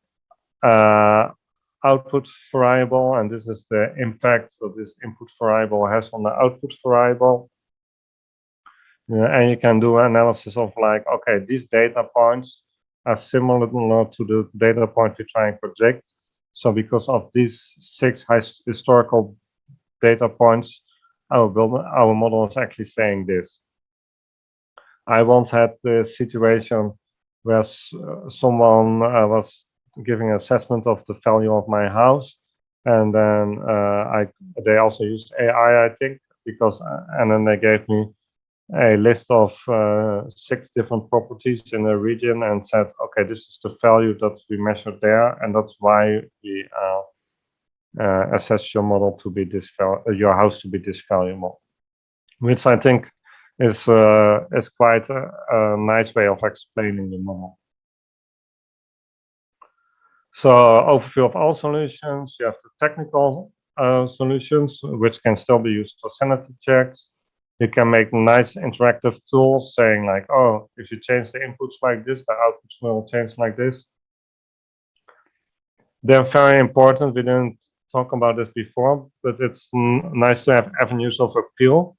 output variable, and this is the impact that this input variable has on the output variable. And you can do analysis of like, okay, these data points are similar to the data point we try and project. So because of these 6 historical data points, our model is actually saying this. I once had the situation where someone was giving an assessment of the value of my house, and then they also used AI, I think, because and then they gave me a list of 6 different properties in a region and said, okay, this is the value that we measured there, and that's why we assess your model to be this your house to be this valuable, which I think is quite a nice way of explaining the model. So overview of all solutions. You have the technical solutions, which can still be used for sanity checks. You can make nice interactive tools saying like, oh, if you change the inputs like this, the outputs will change like this. They're very important. We didn't talk about this before, but it's nice to have avenues of appeal.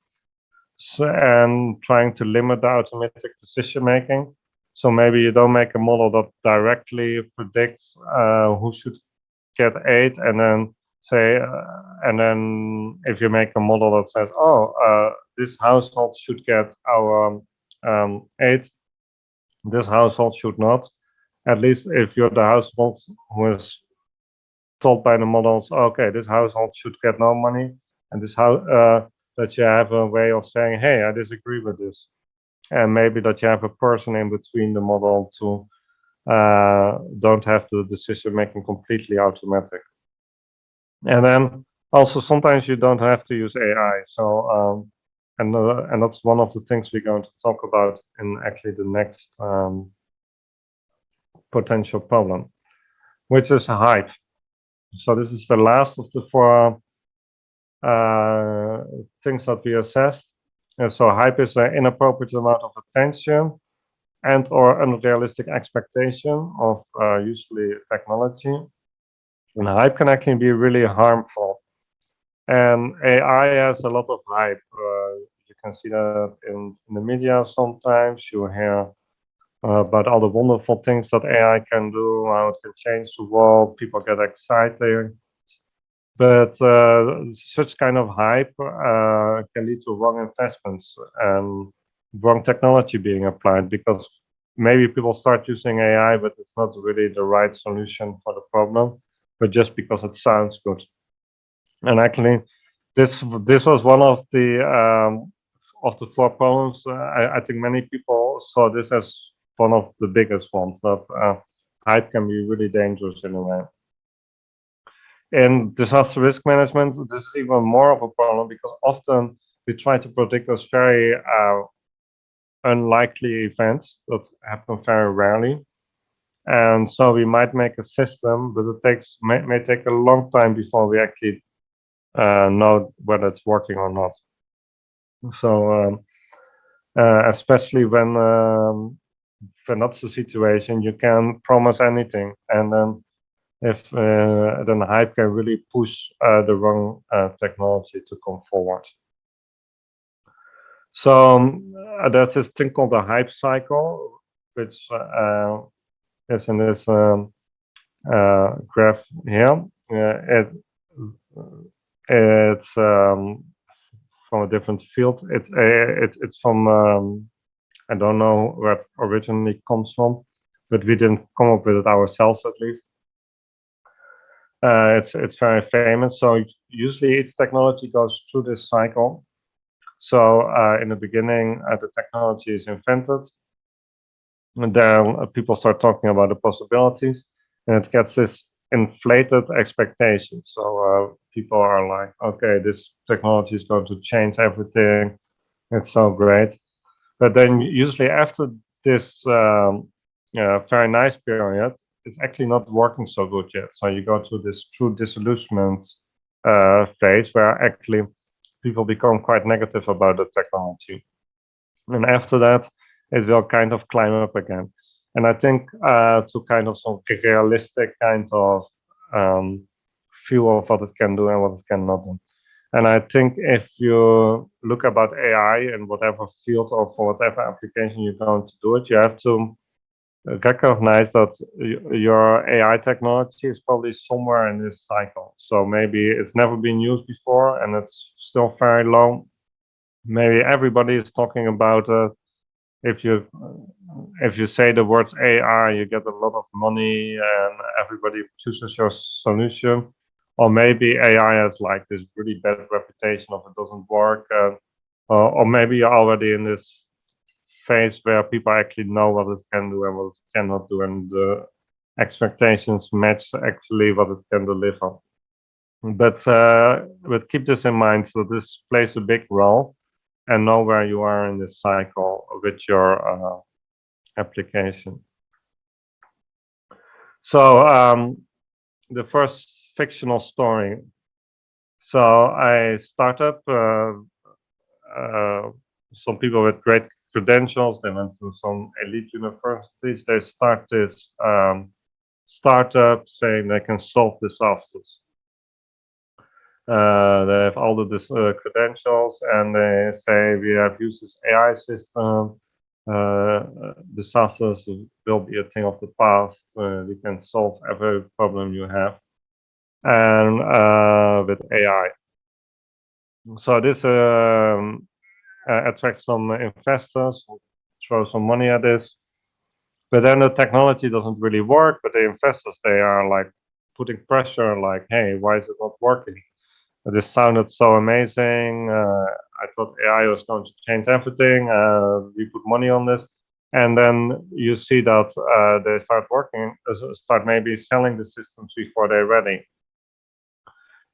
So, and trying to limit the automatic decision making. So maybe you don't make a model that directly predicts who should get aid, and then say, and then if you make a model that says, oh, this household should get our aid, this household should not. At least if you're the household who is told by the models, okay, this household should get no money, and this house that you have a way of saying, hey, I disagree with this, and maybe that you have a person in between the model to don't have the decision making completely automatic. And then also sometimes you don't have to use AI. So and that's one of the things we're going to talk about in actually the next potential problem, which is hype. So this is the last of the 4 things that we assessed. And so hype is an inappropriate amount of attention and or unrealistic expectation of usually technology. And hype can actually be really harmful. And AI has a lot of hype. You can see that in the media sometimes. You hear about all the wonderful things that AI can do, how it can change the world. People get excited. But such kind of hype can lead to wrong investments and wrong technology being applied, because maybe people start using AI, but it's not really the right solution for the problem, but just because it sounds good. And actually, this was one of the four problems. I think many people saw this as one of the biggest ones, that hype can be really dangerous in a way. In disaster risk management, this is even more of a problem because often we try to predict those very unlikely events that happen very rarely. And so we might make a system, but it may take a long time before we actually know whether it's working or not. So especially when that's the situation, you can promise anything, and then then the hype can really push the wrong technology to come forward. So there's this thing called the hype cycle, which is in this graph here. It's from a different field. It's from I don't know where it originally comes from, but we didn't come up with it ourselves, at least. It's very famous. So usually each technology goes through this cycle. So in the beginning, the technology is invented, and then people start talking about the possibilities, and it gets this inflated expectation. So people are like, okay, this technology is going to change everything. It's so great. But then usually after this very nice period, it's actually not working so good yet. So you go through this true disillusionment phase where actually people become quite negative about the technology. And after that, it will kind of climb up again. And I think to kind of some realistic kind of view of what it can do and what it cannot do. And I think if you look about AI in whatever field or for whatever application you're going to do it, you have to recognize that your AI technology is probably somewhere in this cycle. So maybe it's never been used before and it's still very low. Maybe everybody is talking about if you say the words AI, you get a lot of money and everybody chooses your solution. Or maybe AI has like this really bad reputation of it doesn't work, or maybe you're already in this phase where people actually know what it can do and what it cannot do, and the expectations match actually what it can deliver. But keep this in mind, so this plays a big role, and know where you are in this cycle with your application. So the first fictional story. So I started some people with great credentials. They went to some elite universities. They start this startup saying they can solve disasters. They have all the credentials, and they say we have used this AI system. Disasters will be a thing of the past. We can solve every problem you have, and with AI. So this attracts some investors who throw some money at this. But then the technology doesn't really work. But the investors, they are like putting pressure, like, hey, why is it not working? This sounded so amazing. I thought AI was going to change everything. We put money on this. And then you see that they start maybe selling the systems before they're ready.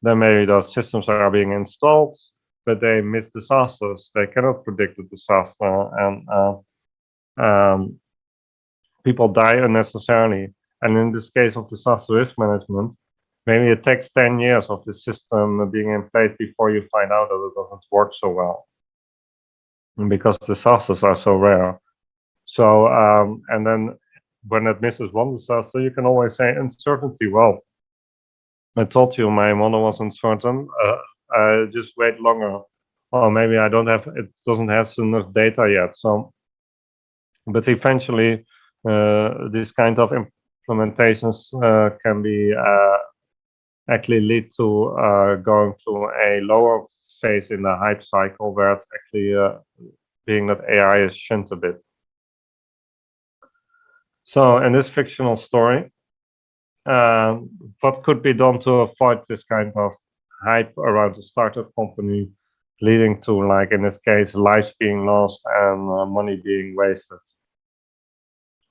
Then maybe those systems are being installed, but they miss disasters. They cannot predict the disaster, and people die unnecessarily. And in this case of disaster risk management, maybe it takes 10 years of the system being in place before you find out that it doesn't work so well, because disasters are so rare. So, and then when it misses one disaster, you can always say uncertainty. Well, I told you my model was uncertain. I just wait longer, or maybe it doesn't have enough data yet. So, but eventually, these kind of implementations can be actually lead to going to a lower phase in the hype cycle, where it's actually being that AI is shunned a bit. So in this fictional story, what could be done to avoid this kind of hype around a startup company, leading to, like in this case, lives being lost and money being wasted?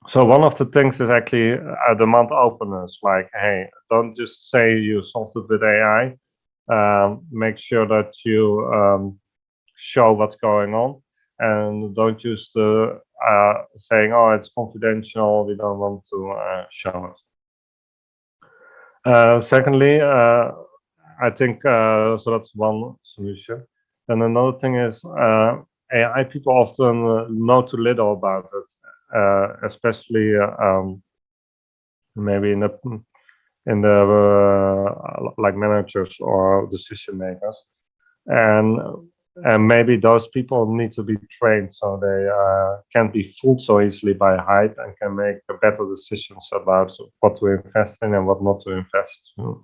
So one of the things is actually demand openness. Like, hey, don't just say you solved it with AI. Make sure that you show what's going on, and don't use the saying, "Oh, it's confidential. We don't want to show it." Secondly, I think so. That's one solution. And another thing is AI people often know too little about it, especially maybe in the like managers or decision makers, and maybe those people need to be trained so they can't be fooled so easily by hype and can make better decisions about what to invest in and what not to invest in.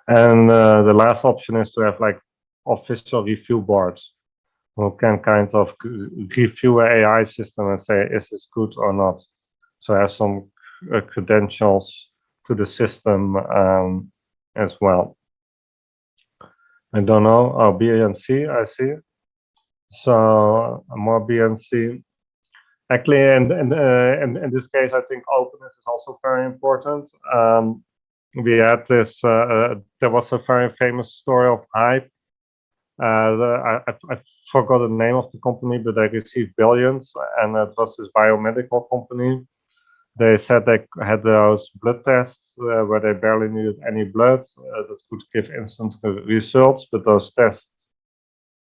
And the last option is to have like official review boards who can kind of review an AI system and say, is this good or not? So have some credentials to the system as well. I don't know. Oh, B and C, I see. So more B and C. Actually, in this case, I think openness is also very important. We had this. There was a very famous story of hype. I forgot the name of the company, but they received billions, and it was this biomedical company. They said they had those blood tests where they barely needed any blood that could give instant results, but those tests,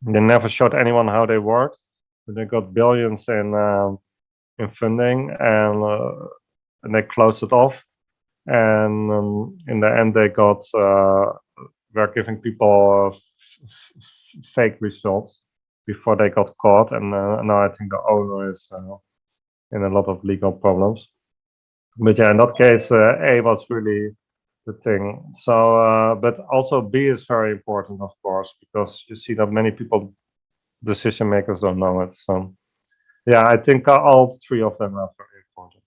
they never showed anyone how they worked. But they got billions in funding, and they closed it off. And in the end, they got were giving people fake results before they got caught, and now I think the owner is in a lot of legal problems. But yeah, in that case, A was really the thing. So, but also B is very important, of course, because you see that many people, decision makers, don't know it. So, yeah, I think all three of them are very important.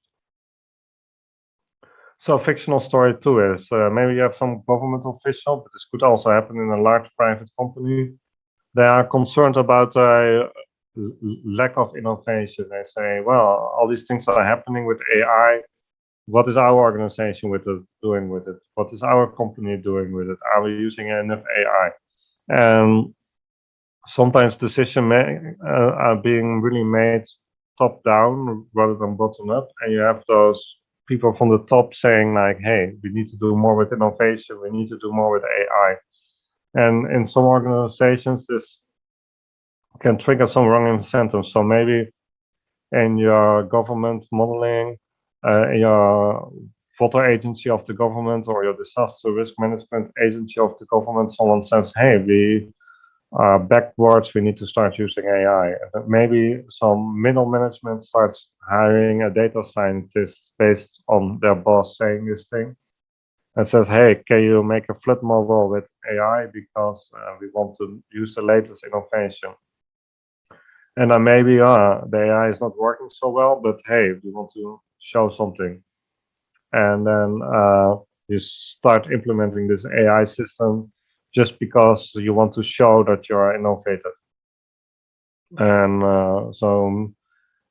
So, fictional story two is maybe you have some government official, but this could also happen in a large private company. They are concerned about lack of innovation. They say, well, all these things are happening with AI. What is our organization doing with it? What is our company doing with it? Are we using enough AI? And sometimes decisions are being really made top down rather than bottom up, and you have those people from the top saying like, "Hey, we need to do more with innovation. We need to do more with AI." And in some organizations, this can trigger some wrong incentives. So maybe in your government modeling, in your water agency of the government or your disaster risk management agency of the government, someone says, hey, we are backwards, we need to start using AI. And maybe some middle management starts hiring a data scientist based on their boss saying this thing and says, hey, can you make a flood model with AI because we want to use the latest innovation. And then maybe the AI is not working so well, but hey, we want to show something. And then you start implementing this AI system just because you want to show that you are innovative. And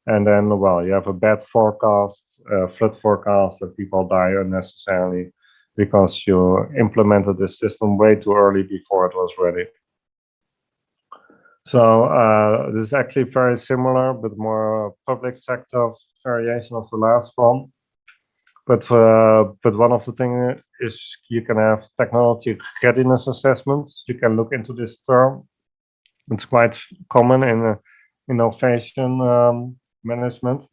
and then, well, you have a bad forecast, flood forecast, that people die unnecessarily because you implemented this system way too early before it was ready. So this is actually very similar, but more public sector variation of the last one. But one of the things is you can have technology readiness assessments. You can look into this term. It's quite common in innovation management.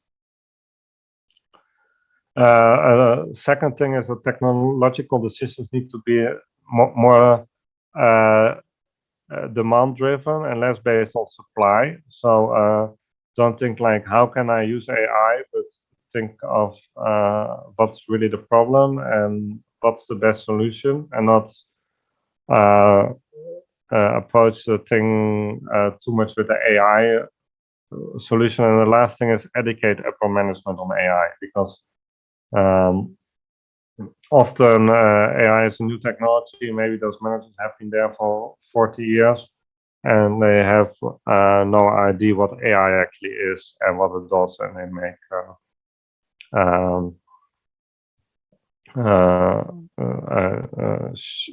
Second thing is that technological decisions need to be more demand driven and less based on supply. So don't think like, how can I use AI, but think of what's really the problem and what's the best solution, and not approach the thing too much with the AI solution. And the last thing is educate upper management on AI, because often AI is a new technology. Maybe those managers have been there for 40 years and they have no idea what AI actually is and what it does, and they make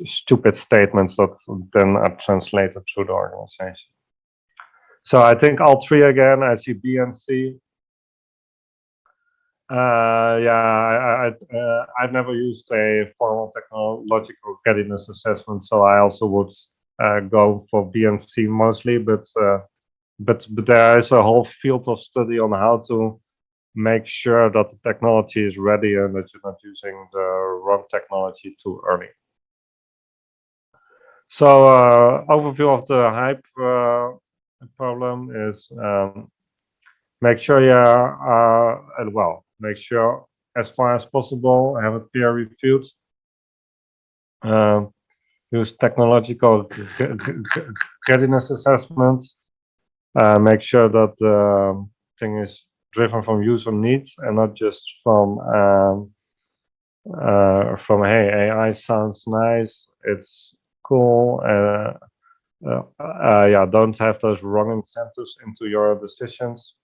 stupid statements that then are translated through the organization. So I think all three again, I see B and C. I've never used a formal technological readiness assessment, so I also would go for B and C mostly. But there is a whole field of study on how to make sure that the technology is ready and that you're not using the wrong technology too early. So overview of the hype problem is make sure make sure as far as possible have it peer reviewed. Use technological readiness assessments. Make sure that the thing is driven from user needs and not just from hey, AI sounds nice, it's cool. Don't have those wrong incentives into your decisions.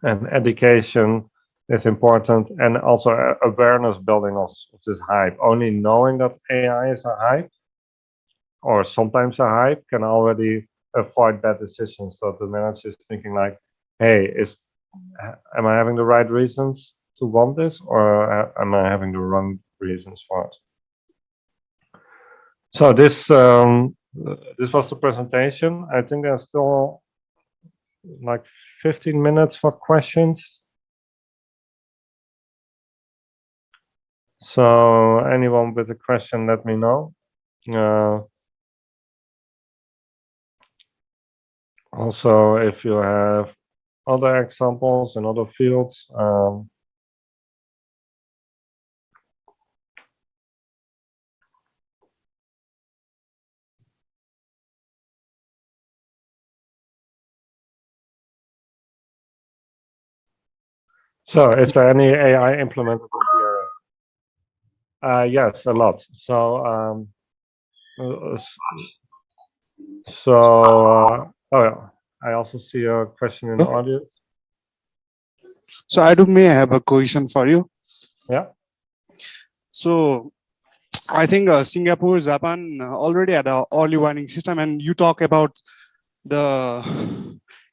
And education is important, and also awareness building of this hype. Only knowing that AI is a hype or sometimes a hype can already avoid bad decisions. So the manager is thinking like, hey, am I having the right reasons to want this, or am I having the wrong reasons for it? So this was the presentation. I think there's still like 15 minutes for questions. So anyone with a question, let me know. Also, if you have other examples in other fields, so is there any AI implemented in DRM? Yes, a lot. So I also see a question in the audience. So I may have a question for you. Yeah. So I think Singapore, Japan already had an early warning system, and you talk about the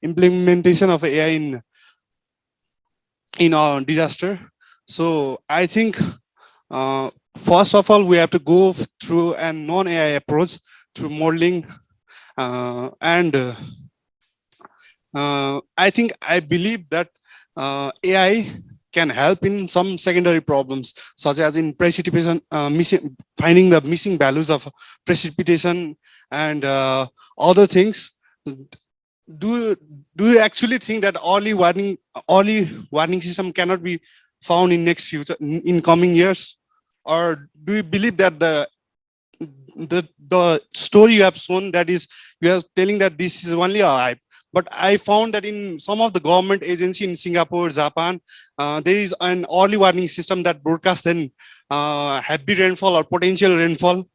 implementation of AI in our disaster. So I think first of all, we have to go through a non-AI approach through modeling, I believe that AI can help in some secondary problems, such as in precipitation, finding the missing values of precipitation and other things. Do you actually think that early warning system cannot be found in next future, in coming years, or do you believe that the story you have shown, that is, you are telling that this is only a hype? But I found that in some of the government agency in Singapore, Japan, there is an early warning system that broadcasts then heavy rainfall or potential rainfall.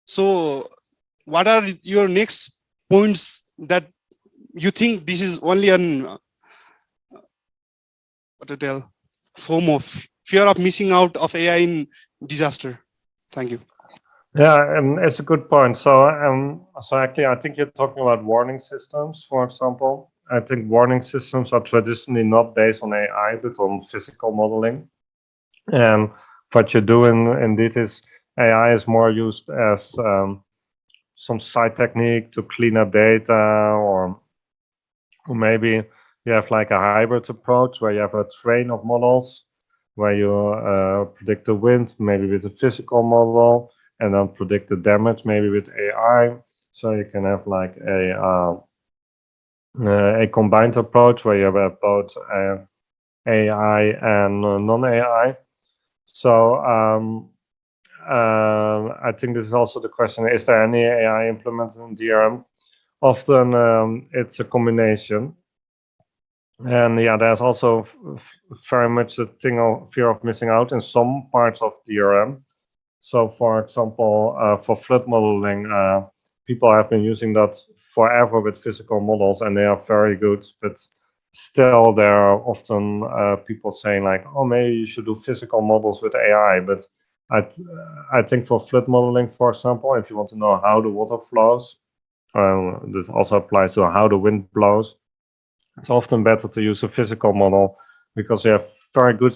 So what are your next points that you think this is only an form of fear of missing out of AI in disaster? Thank you. Yeah, it's a good point. So actually, I think you're talking about warning systems, for example. I think warning systems are traditionally not based on AI, but on physical modeling. And what you do indeed is AI is more used as some side technique to clean up data, or maybe you have like a hybrid approach where you have a train of models where you predict the wind, maybe with a physical model, and then predict the damage, maybe with AI. So you can have like a combined approach where you have both AI and non-AI. So I think this is also the question: is there any AI implemented in DRM? Often it's a combination. And yeah, there's also very much a thing of fear of missing out in some parts of DRM. So, for example, for flood modeling, people have been using that forever with physical models, and they are very good. But still, there are often people saying like, "Oh, maybe you should do physical models with AI." But I, I think for flood modeling, for example, if you want to know how the water flows, this also applies to how the wind blows. It's often better to use a physical model because you have very good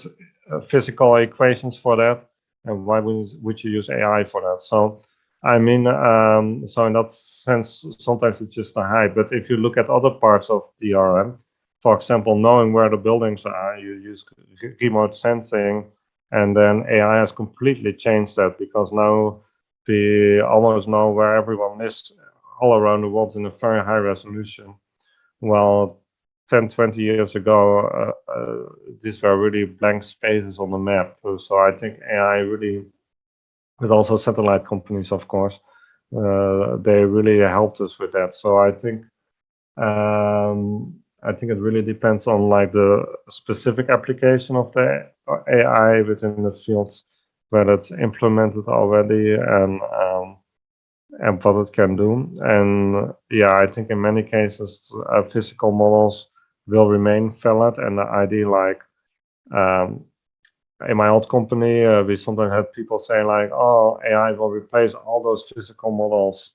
physical equations for that. And why would you use AI for that? So, I mean, so in that sense, sometimes it's just a hype. But if you look at other parts of DRM, for example, knowing where the buildings are, you use remote sensing, and then AI has completely changed that because now we almost know where everyone lives all around the world in a very high resolution. Well, 10, 20 years ago, these were really blank spaces on the map. So I think AI really, with also satellite companies, of course, they really helped us with that. So I think it really depends on like the specific application of the AI within the fields, whether it's implemented already and what it can do. And yeah, I think in many cases, physical models will remain valid. And the idea, like um, in my old company, we sometimes had people say like, "Oh, AI will replace all those physical models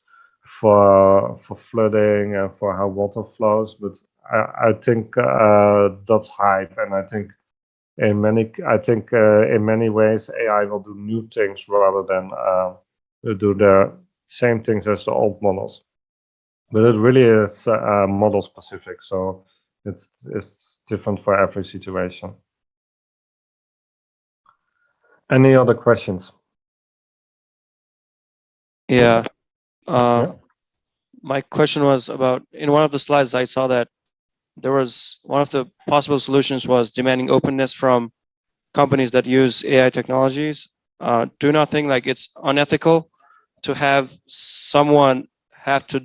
for flooding and for how water flows." But I think that's hype, and I think in many ways AI will do new things rather than do the same things as the old models. But it really is model specific, so it's different for every situation. Any other questions? Yeah. Yeah. My question was about, in one of the slides, I saw that there was one of the possible solutions was demanding openness from companies that use AI technologies. Do you not think like it's unethical to have someone have to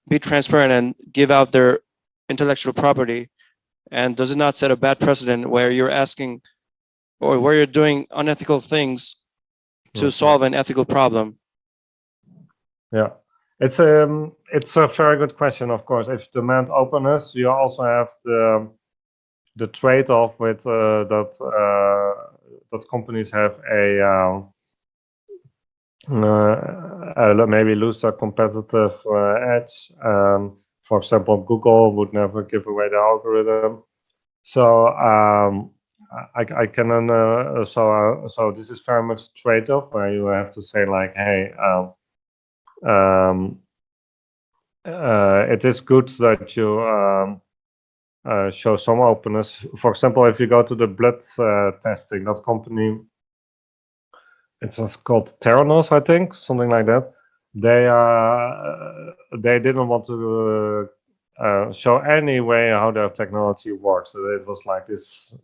be transparent and give out their intellectual property? And does it not set a bad precedent where you're asking or where you're doing unethical things to solve an ethical problem? Yeah, it's a very good question. Of course, if you demand openness, you also have the trade-off with that companies have maybe lose their competitive edge. For example, Google would never give away the algorithm. So I can so this is very much trade-off where you have to say like, hey, it is good that you show some openness. For example, if you go to the blood testing, that company, it was called Theranos, I think, something like that. They didn't want to show any way how their technology works. So it was like this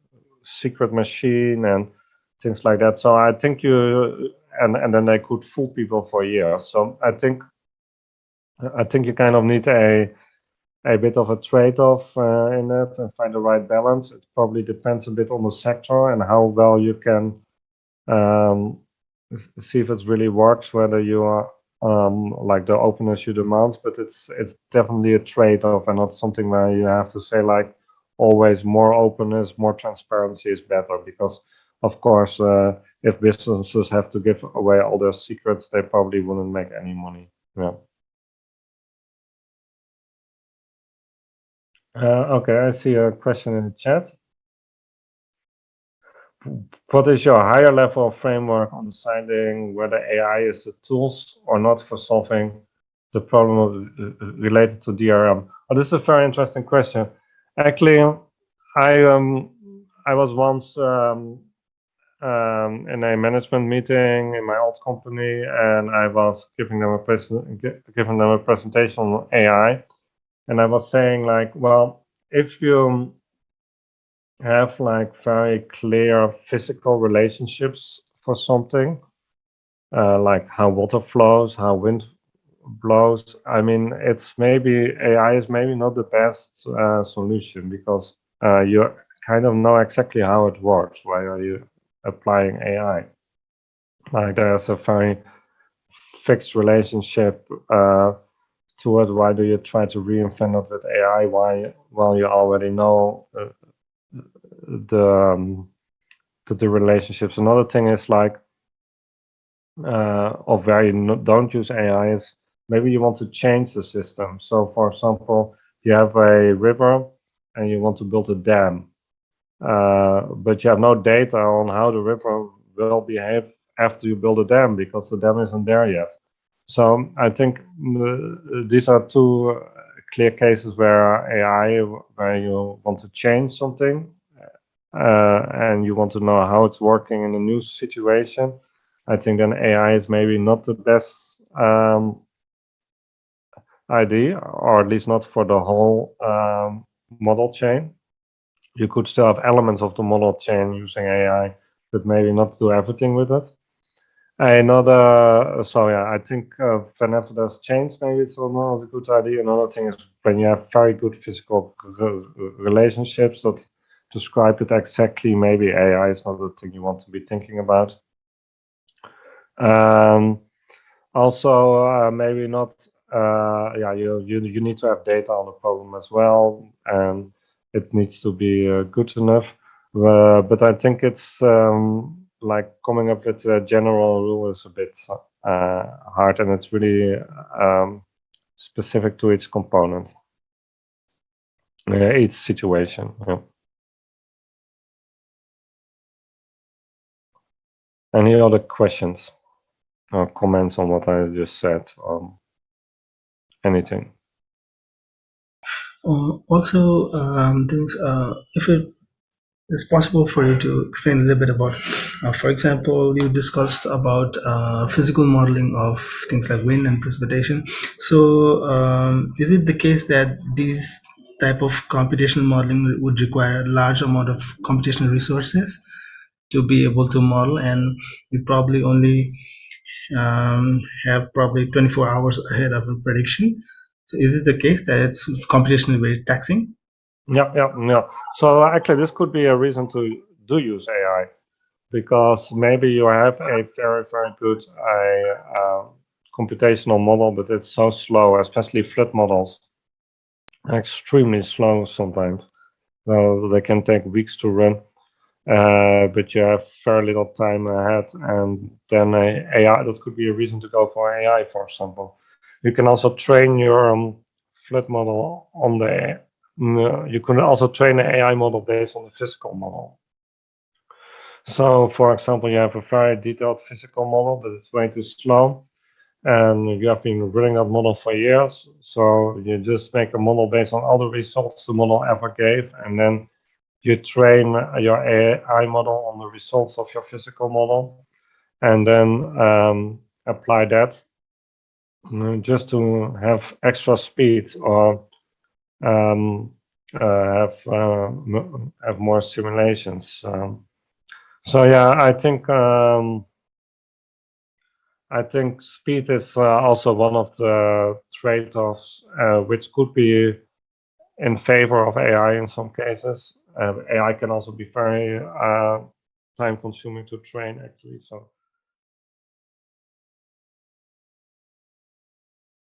secret machine and things like that. So I think and then they could fool people for years. So I think you kind of need a bit of a trade-off in it and find the right balance. It probably depends a bit on the sector and how well you can see if it really works, whether you are like the openness you demand. But it's definitely a trade-off and not something where you have to say like always more openness, more transparency is better, because of course if businesses have to give away all their secrets, they probably wouldn't make any money. Yeah. Okay, I see a question in the chat. What is your higher level framework on deciding whether AI is the tools or not for solving the problem related to DRM? Oh, this is a very interesting question. Actually, I was once in a management meeting in my old company, and I was giving them a presentation on AI, and I was saying like, well, if you have like very clear physical relationships for something, like how water flows, how wind blows. I mean, it's maybe AI is maybe not the best solution because you kind of know exactly how it works. Why are you applying AI? Like there's a very fixed relationship to it. Why do you try to reinvent it with AI? Why? Well, you already know the the relationships. Another thing is like of where you don't use AI is maybe you want to change the system. So, for example, you have a river and you want to build a dam, but you have no data on how the river will behave after you build a dam because the dam isn't there yet. So, I think these are two clear cases where AI, where you want to change something and you want to know how it's working in a new situation. I think then AI is maybe not the best idea, or at least not for the whole model chain. You could still have elements of the model chain using AI, but maybe not do everything with it. So yeah, I think whenever there's change, maybe it's not a good idea. Another thing is when you have very good physical relationships that describe it exactly, maybe AI is not the thing you want to be thinking about. Also, maybe not. Yeah, you need to have data on the problem as well, and it needs to be good enough. But I think it's like coming up with a general rule is a bit hard, and it's really specific to each component, each situation. Yeah. Any other questions or comments on what I just said? Anything? Also, things, if it is possible for you to explain a little bit about, for example, you discussed about physical modeling of things like wind and precipitation. So, is it the case that these type of computational modeling would require a large amount of computational resources to be able to model, and you probably only have probably 24 hours ahead of a prediction? So is it the case that it's computationally very taxing? Yeah. So actually, this could be a reason to do use AI because maybe you have a very good computational model, but it's so slow, especially flood models, extremely slow sometimes. So they can take weeks to run, but you have very little time ahead, and then AI, that could be a reason to go for AI, for example. You can also train your flood model on the you can also train an AI model based on the physical model. So, for example, you have a very detailed physical model, but it's way too slow, and you have been running that model for years. So you just make a model based on all the results the model ever gave, and then you train your AI model on the results of your physical model, and then apply that just to have extra speed or have more simulations. So yeah, I think speed is also one of the trade-offs, which could be in favor of AI in some cases. AI can also be very time-consuming to train, actually. So